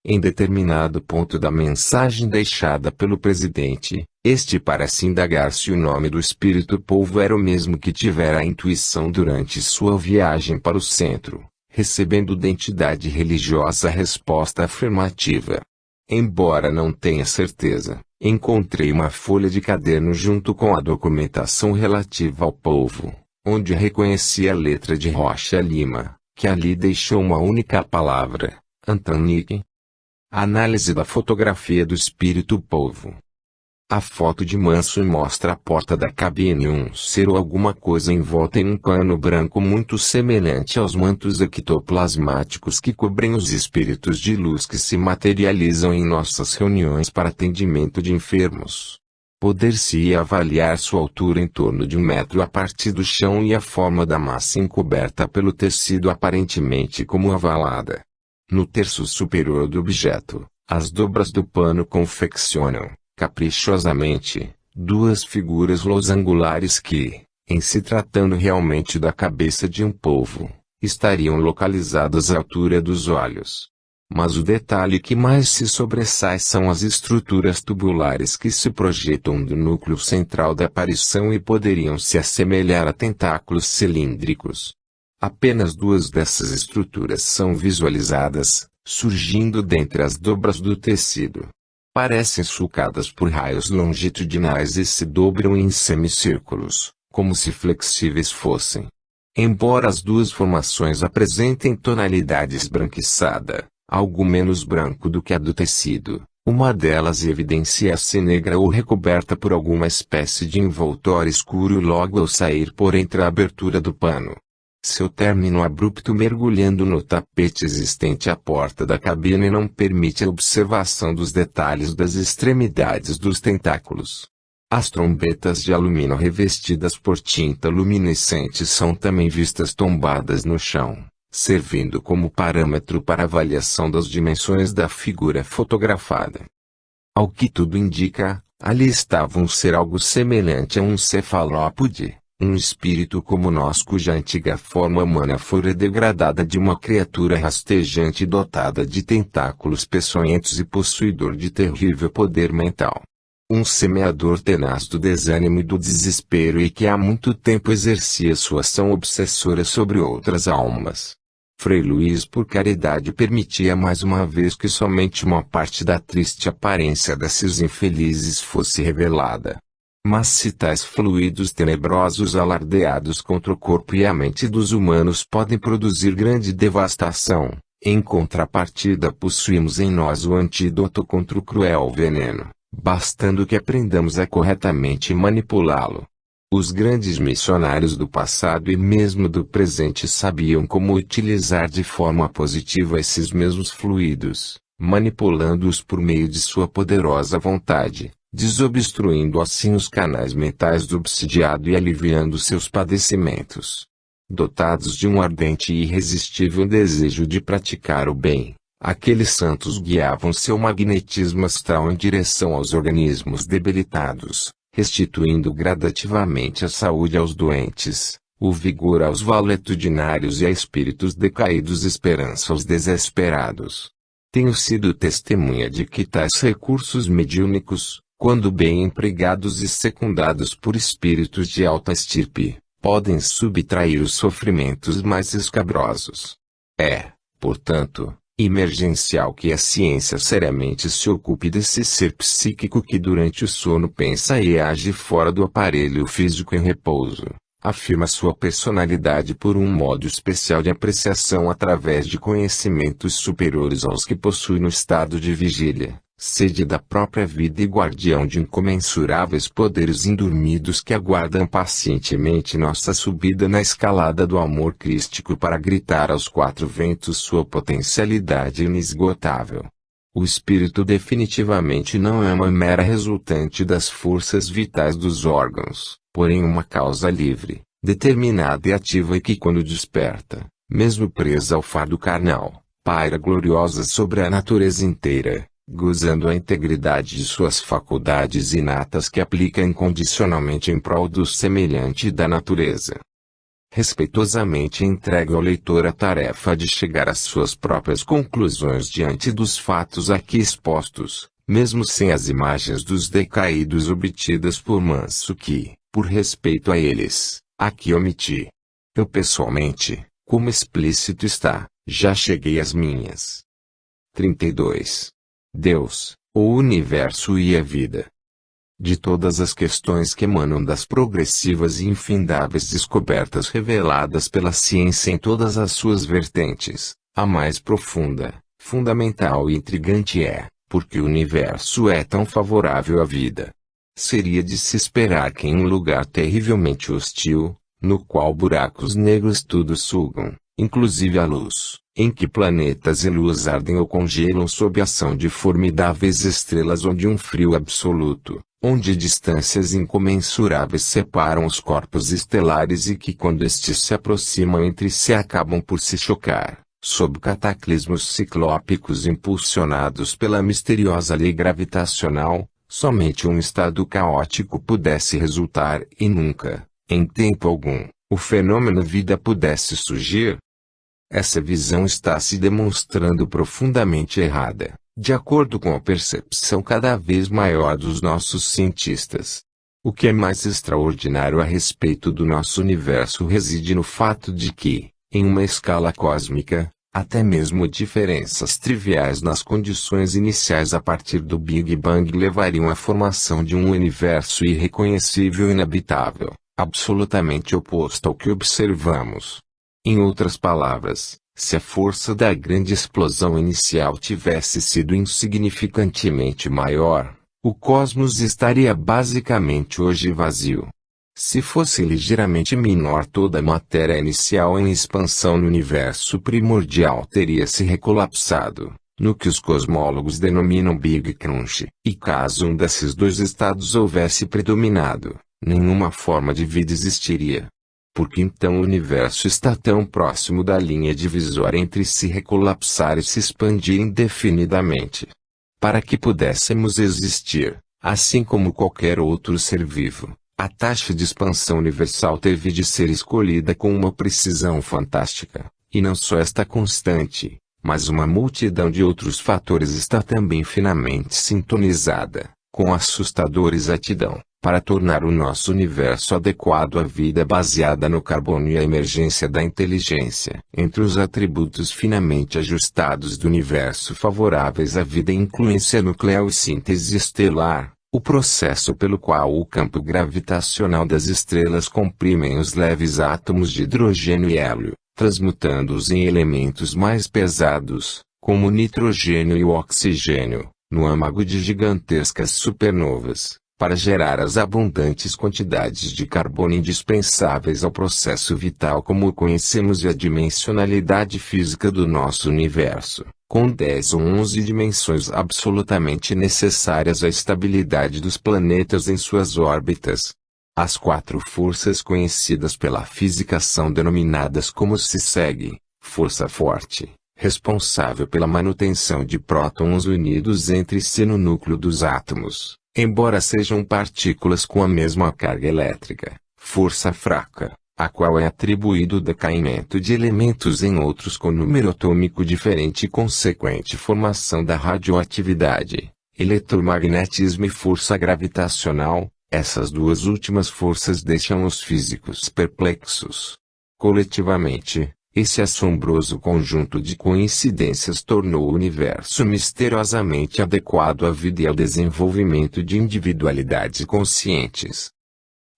Em determinado ponto da mensagem deixada pelo presidente, este parece indagar se o nome do espírito polvo era o mesmo que tivera a intuição durante sua viagem para o centro, recebendo da entidade religiosa a resposta afirmativa. Embora não tenha certeza, encontrei uma folha de caderno junto com a documentação relativa ao polvo, onde reconheci a letra de Rocha Lima, que ali deixou uma única palavra, Antonique. Análise da fotografia do espírito polvo. A foto de Manso mostra a porta da cabine um ser ou alguma coisa envolta em um pano branco muito semelhante aos mantos ectoplasmáticos que cobrem os espíritos de luz que se materializam em nossas reuniões para atendimento de enfermos. Poder-se-ia avaliar sua altura em torno de 1 metro a partir do chão e a forma da massa encoberta pelo tecido aparentemente como avalada. No terço superior do objeto, as dobras do pano confeccionam, caprichosamente, duas figuras losangulares que, em se tratando realmente da cabeça de um polvo, estariam localizadas à altura dos olhos. Mas o detalhe que mais se sobressai são as estruturas tubulares que se projetam do núcleo central da aparição e poderiam se assemelhar a tentáculos cilíndricos. Apenas duas dessas estruturas são visualizadas, surgindo dentre as dobras do tecido. Parecem sulcadas por raios longitudinais e se dobram em semicírculos, como se flexíveis fossem. Embora as duas formações apresentem tonalidade esbranquiçada, algo menos branco do que a do tecido, uma delas evidencia-se negra ou recoberta por alguma espécie de envoltório escuro logo ao sair por entre a abertura do pano. Seu término abrupto mergulhando no tapete existente à porta da cabine não permite a observação dos detalhes das extremidades dos tentáculos. As trombetas de alumínio revestidas por tinta luminescente são também vistas tombadas no chão, servindo como parâmetro para avaliação das dimensões da figura fotografada. Ao que tudo indica, ali estava um ser algo semelhante a um cefalópode, um espírito como nós cuja antiga forma humana fora degradada de uma criatura rastejante dotada de tentáculos peçonhentos e possuidor de terrível poder mental. Um semeador tenaz do desânimo e do desespero e que há muito tempo exercia sua ação obsessora sobre outras almas. Frei Luís por caridade permitia mais uma vez que somente uma parte da triste aparência desses infelizes fosse revelada. Mas se tais fluidos tenebrosos alardeados contra o corpo e a mente dos humanos podem produzir grande devastação, em contrapartida possuímos em nós o antídoto contra o cruel veneno, bastando que aprendamos a corretamente manipulá-lo. Os grandes missionários do passado e mesmo do presente sabiam como utilizar de forma positiva esses mesmos fluidos, manipulando-os por meio de sua poderosa vontade, desobstruindo assim os canais mentais do obsidiado e aliviando seus padecimentos. Dotados de um ardente e irresistível desejo de praticar o bem, aqueles santos guiavam seu magnetismo astral em direção aos organismos debilitados, restituindo gradativamente a saúde aos doentes, o vigor aos valetudinários e a espíritos decaídos esperança aos desesperados. Tenho sido testemunha de que tais recursos mediúnicos, quando bem empregados e secundados por espíritos de alta estirpe, podem subtrair os sofrimentos mais escabrosos. É, portanto, emergencial que a ciência seriamente se ocupe desse ser psíquico que durante o sono pensa e age fora do aparelho físico em repouso, afirma sua personalidade por um modo especial de apreciação através de conhecimentos superiores aos que possui no estado de vigília, sede da própria vida e guardião de incomensuráveis poderes indormidos que aguardam pacientemente nossa subida na escalada do amor crístico para gritar aos quatro ventos sua potencialidade inesgotável. O espírito definitivamente não é uma mera resultante das forças vitais dos órgãos, porém uma causa livre, determinada e ativa e que quando desperta, mesmo presa ao fardo carnal, paira gloriosa sobre a natureza inteira, gozando a integridade de suas faculdades inatas que aplica incondicionalmente em prol do semelhante da natureza. Respeitosamente entrega ao leitor a tarefa de chegar às suas próprias conclusões diante dos fatos aqui expostos, mesmo sem as imagens dos decaídos obtidas por Manso que, por respeito a eles, aqui omiti. Eu pessoalmente, como explícito está, já cheguei às minhas. 32. Deus, o universo e a vida. De todas as questões que emanam das progressivas e infindáveis descobertas reveladas pela ciência em todas as suas vertentes, a mais profunda, fundamental e intrigante é, porque o universo é tão favorável à vida. Seria de se esperar que em um lugar terrivelmente hostil, no qual buracos negros tudo sugam, inclusive a luz, em que planetas e luas ardem ou congelam sob a ação de formidáveis estrelas onde um frio absoluto, onde distâncias incomensuráveis separam os corpos estelares e que quando estes se aproximam entre si acabam por se chocar, sob cataclismos ciclópicos impulsionados pela misteriosa lei gravitacional, somente um estado caótico pudesse resultar e nunca, em tempo algum, o fenômeno vida pudesse surgir. Essa visão está se demonstrando profundamente errada, de acordo com a percepção cada vez maior dos nossos cientistas. O que é mais extraordinário a respeito do nosso universo reside no fato de que, em uma escala cósmica, até mesmo diferenças triviais nas condições iniciais a partir do Big Bang levariam à formação de um universo irreconhecível e inabitável, absolutamente oposto ao que observamos. Em outras palavras, se a força da grande explosão inicial tivesse sido insignificantemente maior, o cosmos estaria basicamente hoje vazio. Se fosse ligeiramente menor, toda a matéria inicial em expansão no universo primordial teria se recolapsado, no que os cosmólogos denominam Big Crunch, e caso um desses dois estados houvesse predominado, nenhuma forma de vida existiria. Porque então o universo está tão próximo da linha divisória entre se recolapsar e se expandir indefinidamente. Para que pudéssemos existir, assim como qualquer outro ser vivo, a taxa de expansão universal teve de ser escolhida com uma precisão fantástica, e não só esta constante, mas uma multidão de outros fatores está também finamente sintonizada, com assustadora exatidão, para tornar o nosso universo adequado à vida baseada no carbono e a emergência da inteligência. Entre os atributos finamente ajustados do universo favoráveis à vida incluem-se a nucleossíntese estelar, o processo pelo qual o campo gravitacional das estrelas comprimem os leves átomos de hidrogênio e hélio, transmutando-os em elementos mais pesados, como o nitrogênio e o oxigênio, no âmago de gigantescas supernovas, para gerar as abundantes quantidades de carbono indispensáveis ao processo vital como o conhecemos e a dimensionalidade física do nosso universo, com 10 ou 11 dimensões absolutamente necessárias à estabilidade dos planetas em suas órbitas. As 4 forças conhecidas pela física são denominadas como se segue: força forte, responsável pela manutenção de prótons unidos entre si no núcleo dos átomos, embora sejam partículas com a mesma carga elétrica; força fraca, a qual é atribuído o decaimento de elementos em outros com número atômico diferente e consequente formação da radioatividade; eletromagnetismo e força gravitacional. Essas duas últimas forças deixam os físicos perplexos. Coletivamente, esse assombroso conjunto de coincidências tornou o universo misteriosamente adequado à vida e ao desenvolvimento de individualidades conscientes.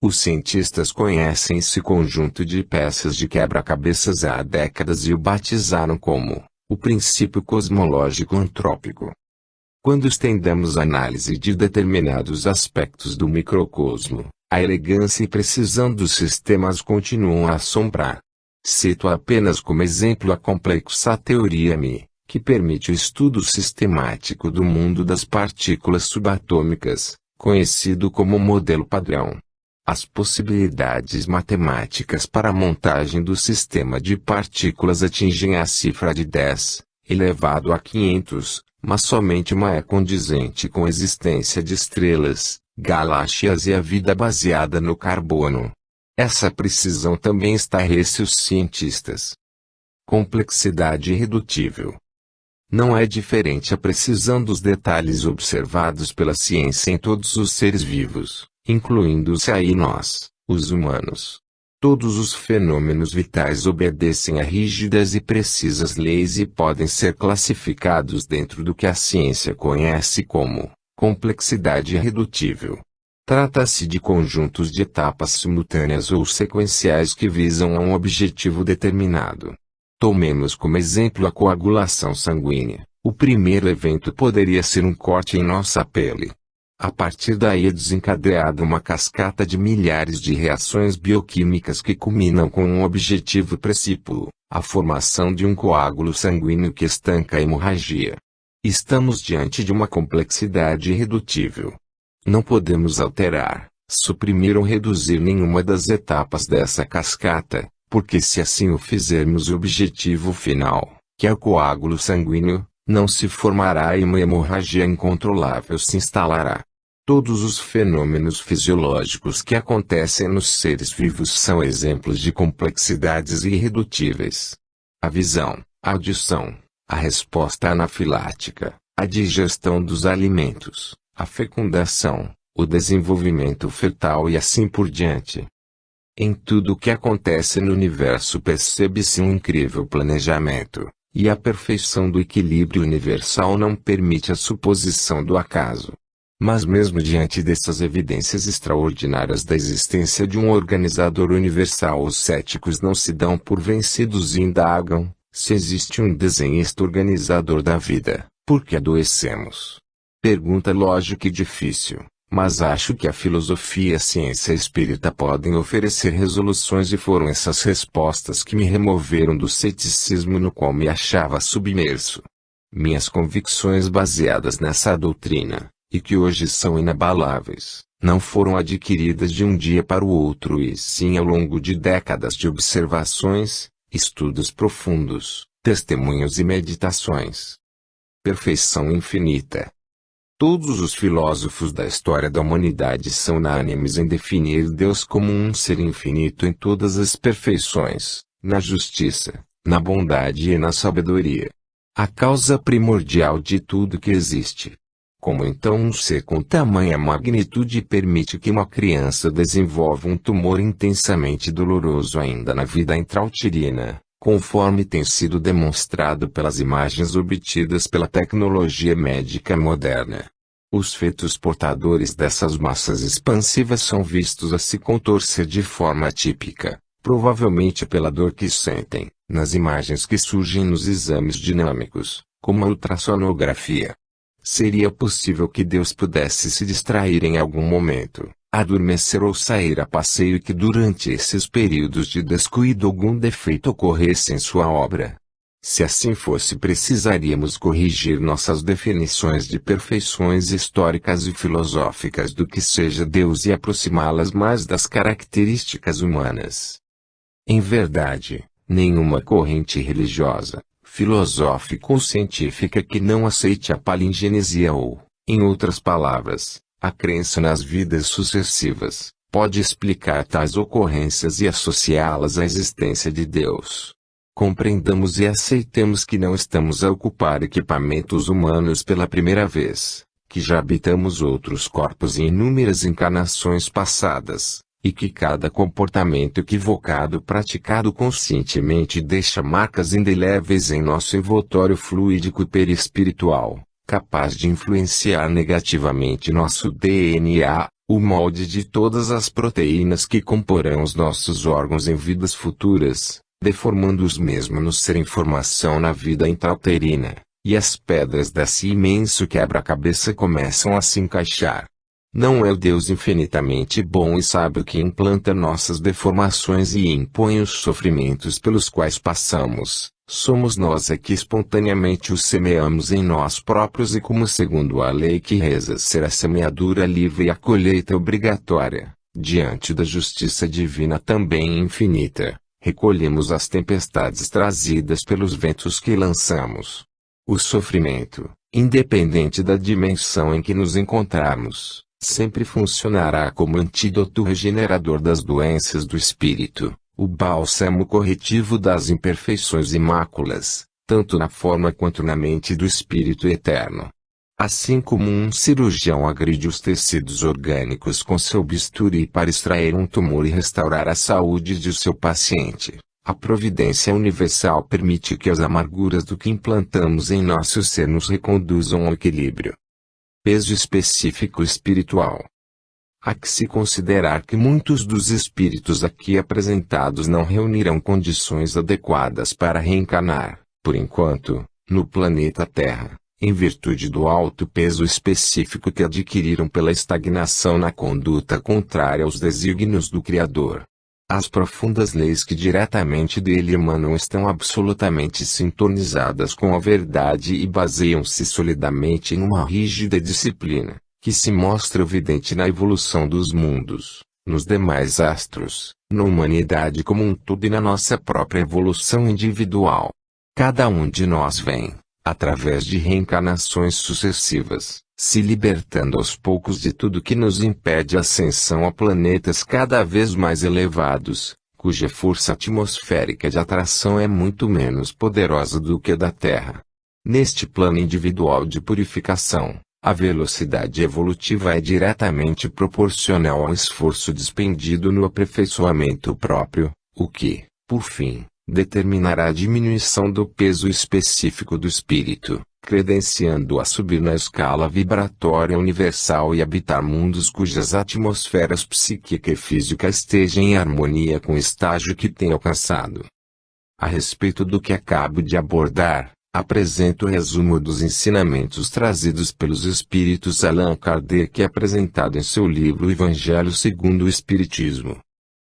Os cientistas conhecem esse conjunto de peças de quebra-cabeças há décadas e o batizaram como o princípio cosmológico antrópico. Quando estendemos a análise de determinados aspectos do microcosmo, a elegância e precisão dos sistemas continuam a assombrar. Cito apenas como exemplo a complexa teoria M, que permite o estudo sistemático do mundo das partículas subatômicas, conhecido como modelo padrão. As possibilidades matemáticas para a montagem do sistema de partículas atingem a cifra de 10 elevado a 500, mas somente uma é condizente com a existência de estrelas, galáxias e a vida baseada no carbono. Essa precisão também estarrece os cientistas. Complexidade irredutível. Não é diferente a precisão dos detalhes observados pela ciência em todos os seres vivos, incluindo-se aí nós, os humanos. Todos os fenômenos vitais obedecem a rígidas e precisas leis e podem ser classificados dentro do que a ciência conhece como complexidade irredutível. Trata-se de conjuntos de etapas simultâneas ou sequenciais que visam a um objetivo determinado. Tomemos como exemplo a coagulação sanguínea. O primeiro evento poderia ser um corte em nossa pele. A partir daí é desencadeada uma cascata de milhares de reações bioquímicas que culminam com um objetivo precípuo, a formação de um coágulo sanguíneo que estanca a hemorragia. Estamos diante de uma complexidade irredutível. Não podemos alterar, suprimir ou reduzir nenhuma das etapas dessa cascata, porque se assim o fizermos o objetivo final, que é o coágulo sanguíneo, não se formará e uma hemorragia incontrolável se instalará. Todos os fenômenos fisiológicos que acontecem nos seres vivos são exemplos de complexidades irredutíveis. A visão, a audição, a resposta anafilática, a digestão dos alimentos, a fecundação, o desenvolvimento fetal e assim por diante. Em tudo o que acontece no universo percebe-se um incrível planejamento, e a perfeição do equilíbrio universal não permite a suposição do acaso. Mas mesmo diante dessas evidências extraordinárias da existência de um organizador universal, os céticos não se dão por vencidos e indagam: se existe um desenhista organizador da vida, por que adoecemos? Pergunta lógica e difícil, mas acho que a filosofia e a ciência espírita podem oferecer resoluções, e foram essas respostas que me removeram do ceticismo no qual me achava submerso. Minhas convicções baseadas nessa doutrina, e que hoje são inabaláveis, não foram adquiridas de um dia para o outro, e sim ao longo de décadas de observações, estudos profundos, testemunhos e meditações. Perfeição infinita. Todos os filósofos da história da humanidade são unânimes em definir Deus como um ser infinito em todas as perfeições, na justiça, na bondade e na sabedoria. A causa primordial de tudo que existe. Como então um ser com tamanha magnitude permite que uma criança desenvolva um tumor intensamente doloroso ainda na vida intrauterina, conforme tem sido demonstrado pelas imagens obtidas pela tecnologia médica moderna? Os fetos portadores dessas massas expansivas são vistos a se contorcer de forma atípica, provavelmente pela dor que sentem, nas imagens que surgem nos exames dinâmicos, como a ultrassonografia. Seria possível que Deus pudesse se distrair em algum momento, adormecer ou sair a passeio, e que durante esses períodos de descuido algum defeito ocorresse em sua obra? Se assim fosse, precisaríamos corrigir nossas definições de perfeições históricas e filosóficas do que seja Deus e aproximá-las mais das características humanas. Em verdade, nenhuma corrente religiosa, filosófica ou científica que não aceite a palingenesia ou, em outras palavras, a crença nas vidas sucessivas, pode explicar tais ocorrências e associá-las à existência de Deus. Compreendamos e aceitemos que não estamos a ocupar equipamentos humanos pela primeira vez, que já habitamos outros corpos em inúmeras encarnações passadas, e que cada comportamento equivocado praticado conscientemente deixa marcas indeléveis em nosso envoltório fluídico e perispiritual, capaz de influenciar negativamente nosso DNA, o molde de todas as proteínas que comporão os nossos órgãos em vidas futuras, deformando-os mesmo no ser em formação na vida intrauterina, e as pedras desse imenso quebra-cabeça começam a se encaixar. Não é o Deus infinitamente bom e sábio que implanta nossas deformações e impõe os sofrimentos pelos quais passamos, somos nós que espontaneamente os semeamos em nós próprios, e como segundo a lei que reza ser a semeadura livre e a colheita obrigatória, diante da justiça divina também infinita, recolhemos as tempestades trazidas pelos ventos que lançamos. O sofrimento, independente da dimensão em que nos encontrarmos, sempre funcionará como antídoto regenerador das doenças do espírito, o bálsamo corretivo das imperfeições e máculas, tanto na forma quanto na mente do espírito eterno. Assim como um cirurgião agride os tecidos orgânicos com seu bisturi para extrair um tumor e restaurar a saúde de seu paciente, a providência universal permite que as amarguras do que implantamos em nosso ser nos reconduzam ao equilíbrio. Peso específico espiritual. Há que se considerar que muitos dos espíritos aqui apresentados não reunirão condições adequadas para reencarnar, por enquanto, no planeta Terra, em virtude do alto peso específico que adquiriram pela estagnação na conduta contrária aos desígnios do Criador. As profundas leis que diretamente dele emanam estão absolutamente sintonizadas com a verdade e baseiam-se solidamente em uma rígida disciplina, que se mostra evidente na evolução dos mundos, nos demais astros, na humanidade como um todo e na nossa própria evolução individual. Cada um de nós vem, através de reencarnações sucessivas, se libertando aos poucos de tudo que nos impede a ascensão a planetas cada vez mais elevados, cuja força atmosférica de atração é muito menos poderosa do que a da Terra. Neste plano individual de purificação, a velocidade evolutiva é diretamente proporcional ao esforço despendido no aperfeiçoamento próprio, o que, por fim, determinará a diminuição do peso específico do espírito, credenciando-o a subir na escala vibratória universal e habitar mundos cujas atmosferas psíquica e física estejam em harmonia com o estágio que tem alcançado. A respeito do que acabo de abordar, apresento o resumo dos ensinamentos trazidos pelos espíritos Allan Kardec apresentado em seu livro Evangelho segundo o Espiritismo.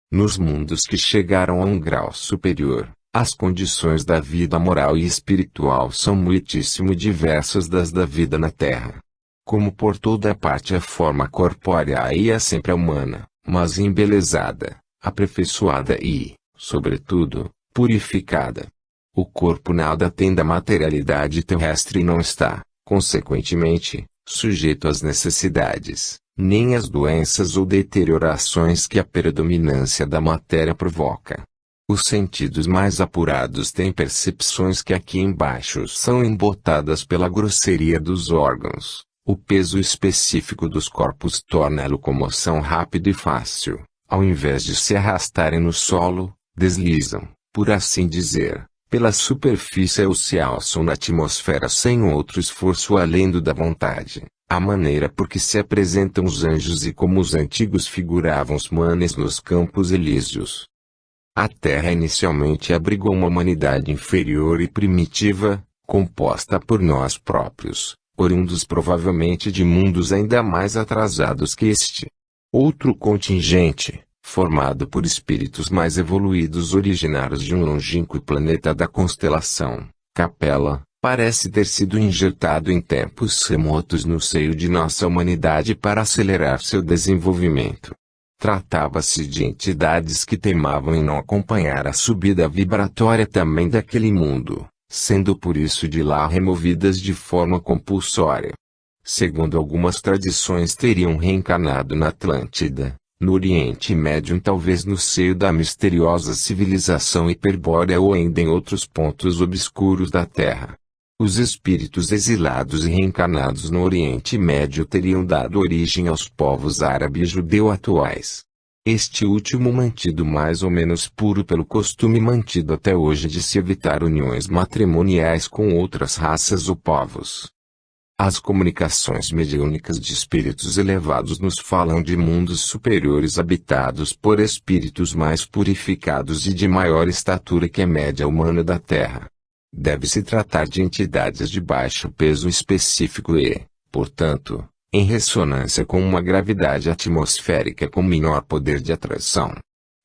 Nos mundos que chegaram a um grau superior, as condições da vida moral e espiritual são muitíssimo diversas das da vida na Terra. Como por toda parte a forma corpórea aí é sempre humana, mas embelezada, aperfeiçoada e, sobretudo, purificada. O corpo nada tem da materialidade terrestre e não está, consequentemente, sujeito às necessidades, nem às doenças ou deteriorações que a predominância da matéria provoca. Os sentidos mais apurados têm percepções que aqui embaixo são embotadas pela grosseria dos órgãos. O peso específico dos corpos torna a locomoção rápida e fácil. Ao invés de se arrastarem no solo, deslizam, por assim dizer, pela superfície ou se alçam na atmosfera sem outro esforço além do da vontade. A maneira por que se apresentam os anjos e como os antigos figuravam os manes nos campos elíseos. A Terra inicialmente abrigou uma humanidade inferior e primitiva, composta por nós próprios, oriundos provavelmente de mundos ainda mais atrasados que este. Outro contingente, formado por espíritos mais evoluídos originários de um longínquo planeta da constelação Capela, parece ter sido injetado em tempos remotos no seio de nossa humanidade para acelerar seu desenvolvimento. Tratava-se de entidades que teimavam em não acompanhar a subida vibratória também daquele mundo, sendo por isso de lá removidas de forma compulsória. Segundo algumas tradições teriam reencarnado na Atlântida, no Oriente Médio talvez no seio da misteriosa civilização hiperbórea ou ainda em outros pontos obscuros da Terra. Os espíritos exilados e reencarnados no Oriente Médio teriam dado origem aos povos árabe e judeu atuais. Este último mantido mais ou menos puro pelo costume mantido até hoje de se evitar uniões matrimoniais com outras raças ou povos. As comunicações mediúnicas de espíritos elevados nos falam de mundos superiores habitados por espíritos mais purificados e de maior estatura que a média humana da Terra. Deve-se tratar de entidades de baixo peso específico e, portanto, em ressonância com uma gravidade atmosférica com menor poder de atração.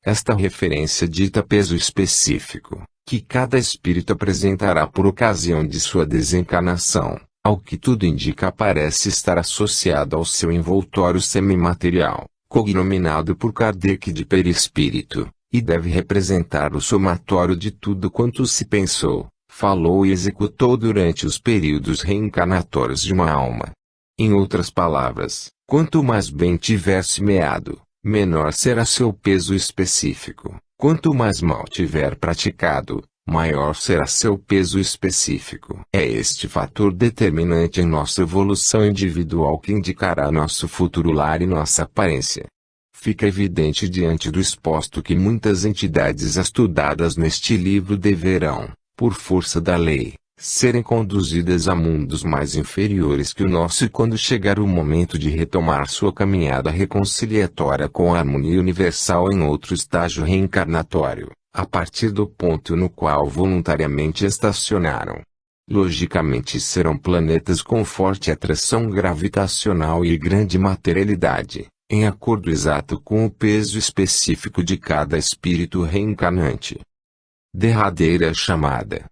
Esta referência dita peso específico, que cada espírito apresentará por ocasião de sua desencarnação, ao que tudo indica parece estar associado ao seu envoltório semimaterial, cognominado por Kardec de perispírito, e deve representar o somatório de tudo quanto se pensou, falou e executou durante os períodos reencarnatórios de uma alma. Em outras palavras, quanto mais bem tiver semeado, menor será seu peso específico. Quanto mais mal tiver praticado, maior será seu peso específico. É este fator determinante em nossa evolução individual que indicará nosso futuro lar e nossa aparência. Fica evidente diante do exposto que muitas entidades estudadas neste livro deverão, por força da lei, serem conduzidas a mundos mais inferiores que o nosso e quando chegar o momento de retomar sua caminhada reconciliatória com a harmonia universal em outro estágio reencarnatório, a partir do ponto no qual voluntariamente estacionaram. Logicamente serão planetas com forte atração gravitacional e grande materialidade, em acordo exato com o peso específico de cada espírito reencarnante. Derradeira chamada.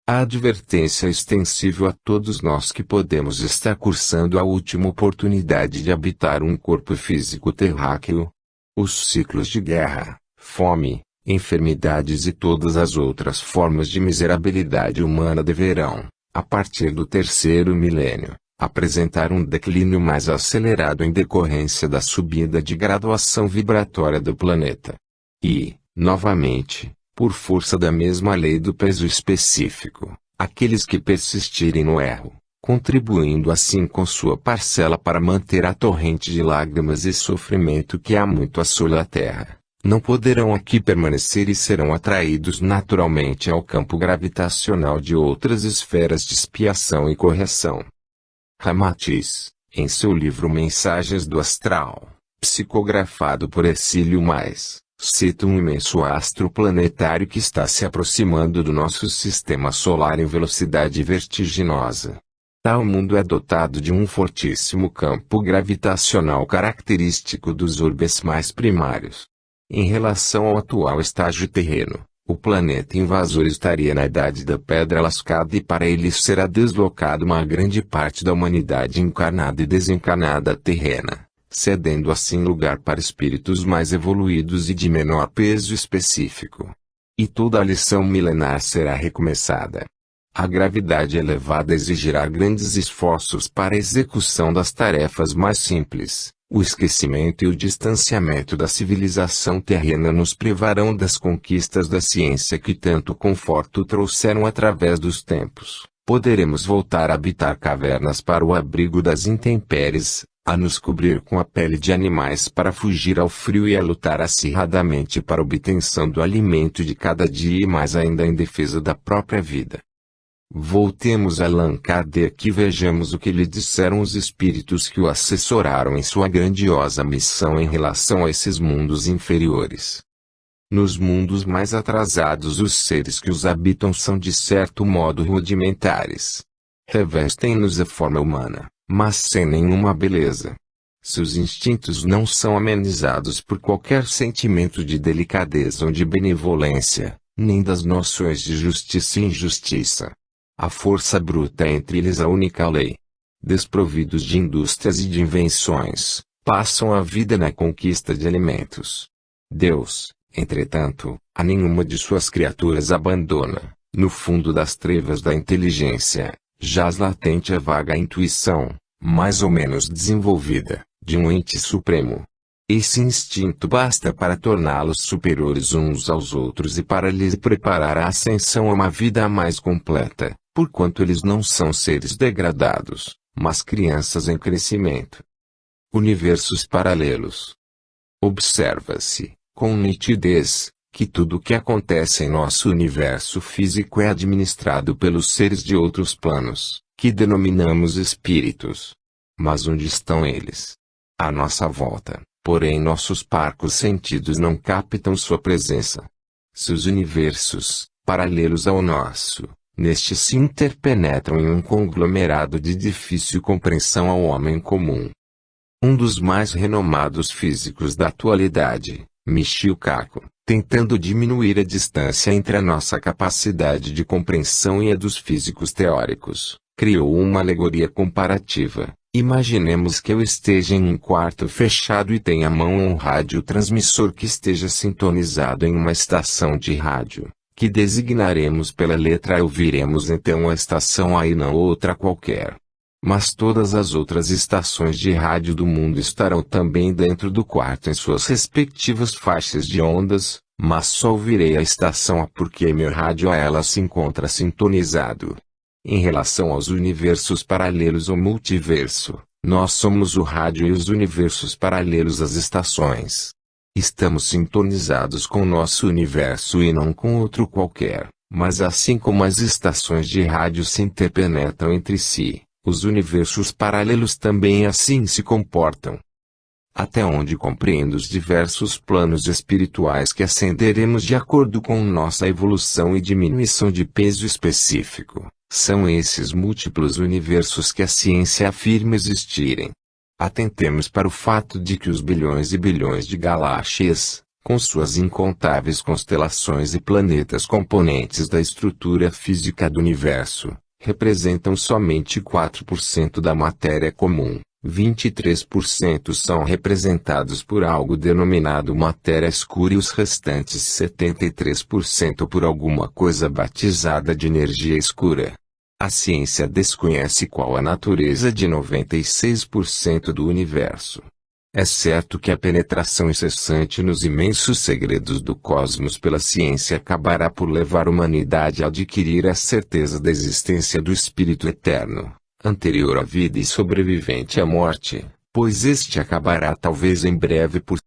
A advertência é extensível a todos nós que podemos estar cursando a última oportunidade de habitar um corpo físico terráqueo. Os ciclos de guerra, fome, enfermidades e todas as outras formas de miserabilidade humana deverão, a partir do terceiro milênio, apresentar um declínio mais acelerado em decorrência da subida de graduação vibratória do planeta. E, novamente, por força da mesma lei do peso específico, aqueles que persistirem no erro, contribuindo assim com sua parcela para manter a torrente de lágrimas e sofrimento que há muito assola a Terra, não poderão aqui permanecer e serão atraídos naturalmente ao campo gravitacional de outras esferas de expiação e correção. Ramatiz, em seu livro Mensagens do Astral, psicografado por Hercílio Mais, cita um imenso astro planetário que está se aproximando do nosso sistema solar em velocidade vertiginosa. Tal mundo é dotado de um fortíssimo campo gravitacional característico dos orbes mais primários. Em relação ao atual estágio terreno, o planeta invasor estaria na idade da pedra lascada e para ele será deslocado uma grande parte da humanidade encarnada e desencarnada terrena, cedendo assim lugar para espíritos mais evoluídos e de menor peso específico. E toda a lição milenar será recomeçada. A gravidade elevada exigirá grandes esforços para a execução das tarefas mais simples. O esquecimento e o distanciamento da civilização terrena nos privarão das conquistas da ciência que tanto conforto trouxeram através dos tempos. Poderemos voltar a habitar cavernas para o abrigo das intempéries, a nos cobrir com a pele de animais para fugir ao frio e a lutar acirradamente para a obtenção do alimento de cada dia e mais ainda em defesa da própria vida. Voltemos a Allan Kardec e vejamos o que lhe disseram os espíritos que o assessoraram em sua grandiosa missão em relação a esses mundos inferiores. Nos mundos mais atrasados os seres que os habitam são de certo modo rudimentares. Revestem-nos a forma humana, mas sem nenhuma beleza. Seus instintos não são amenizados por qualquer sentimento de delicadeza ou de benevolência, nem das noções de justiça e injustiça. A força bruta é entre eles a única lei. Desprovidos de indústrias e de invenções, passam a vida na conquista de alimentos. Deus, entretanto, a nenhuma de suas criaturas abandona. No fundo das trevas da inteligência, jaz latente a vaga intuição, mais ou menos desenvolvida, de um ente supremo. Esse instinto basta para torná-los superiores uns aos outros e para lhes preparar a ascensão a uma vida mais completa, porquanto eles não são seres degradados, mas crianças em crescimento. Universos paralelos. Observa-se, com nitidez, que tudo o que acontece em nosso universo físico é administrado pelos seres de outros planos, que denominamos espíritos. Mas onde estão eles? À nossa volta, porém nossos parcos sentidos não captam sua presença. Seus universos, paralelos ao nosso, neste se interpenetram em um conglomerado de difícil compreensão ao homem comum. Um dos mais renomados físicos da atualidade, Michio Kaku, tentando diminuir a distância entre a nossa capacidade de compreensão e a dos físicos teóricos, criou uma alegoria comparativa. Imaginemos que eu esteja em um quarto fechado e tenha à mão um radiotransmissor que esteja sintonizado em uma estação de rádio, que designaremos pela letra A. Ouviremos então a estação A e não outra qualquer. Mas todas as outras estações de rádio do mundo estarão também dentro do quarto em suas respectivas faixas de ondas, mas só ouvirei a estação A porque meu rádio a ela se encontra sintonizado. Em relação aos universos paralelos ou multiverso, nós somos o rádio e os universos paralelos as estações. Estamos sintonizados com nosso universo e não com outro qualquer, mas assim como as estações de rádio se interpenetram entre si, os universos paralelos também assim se comportam. Até onde compreendo os diversos planos espirituais que ascenderemos de acordo com nossa evolução e diminuição de peso específico. São esses múltiplos universos que a ciência afirma existirem. Atentemos para o fato de que os bilhões e bilhões de galáxias, com suas incontáveis constelações e planetas componentes da estrutura física do universo, representam somente 4% da matéria comum. 23% são representados por algo denominado matéria escura e os restantes 73% por alguma coisa batizada de energia escura. A ciência desconhece qual a natureza de 96% do universo. É certo que a penetração incessante nos imensos segredos do cosmos pela ciência acabará por levar a humanidade a adquirir a certeza da existência do Espírito Eterno, anterior à vida e sobrevivente à morte, pois este acabará talvez em breve por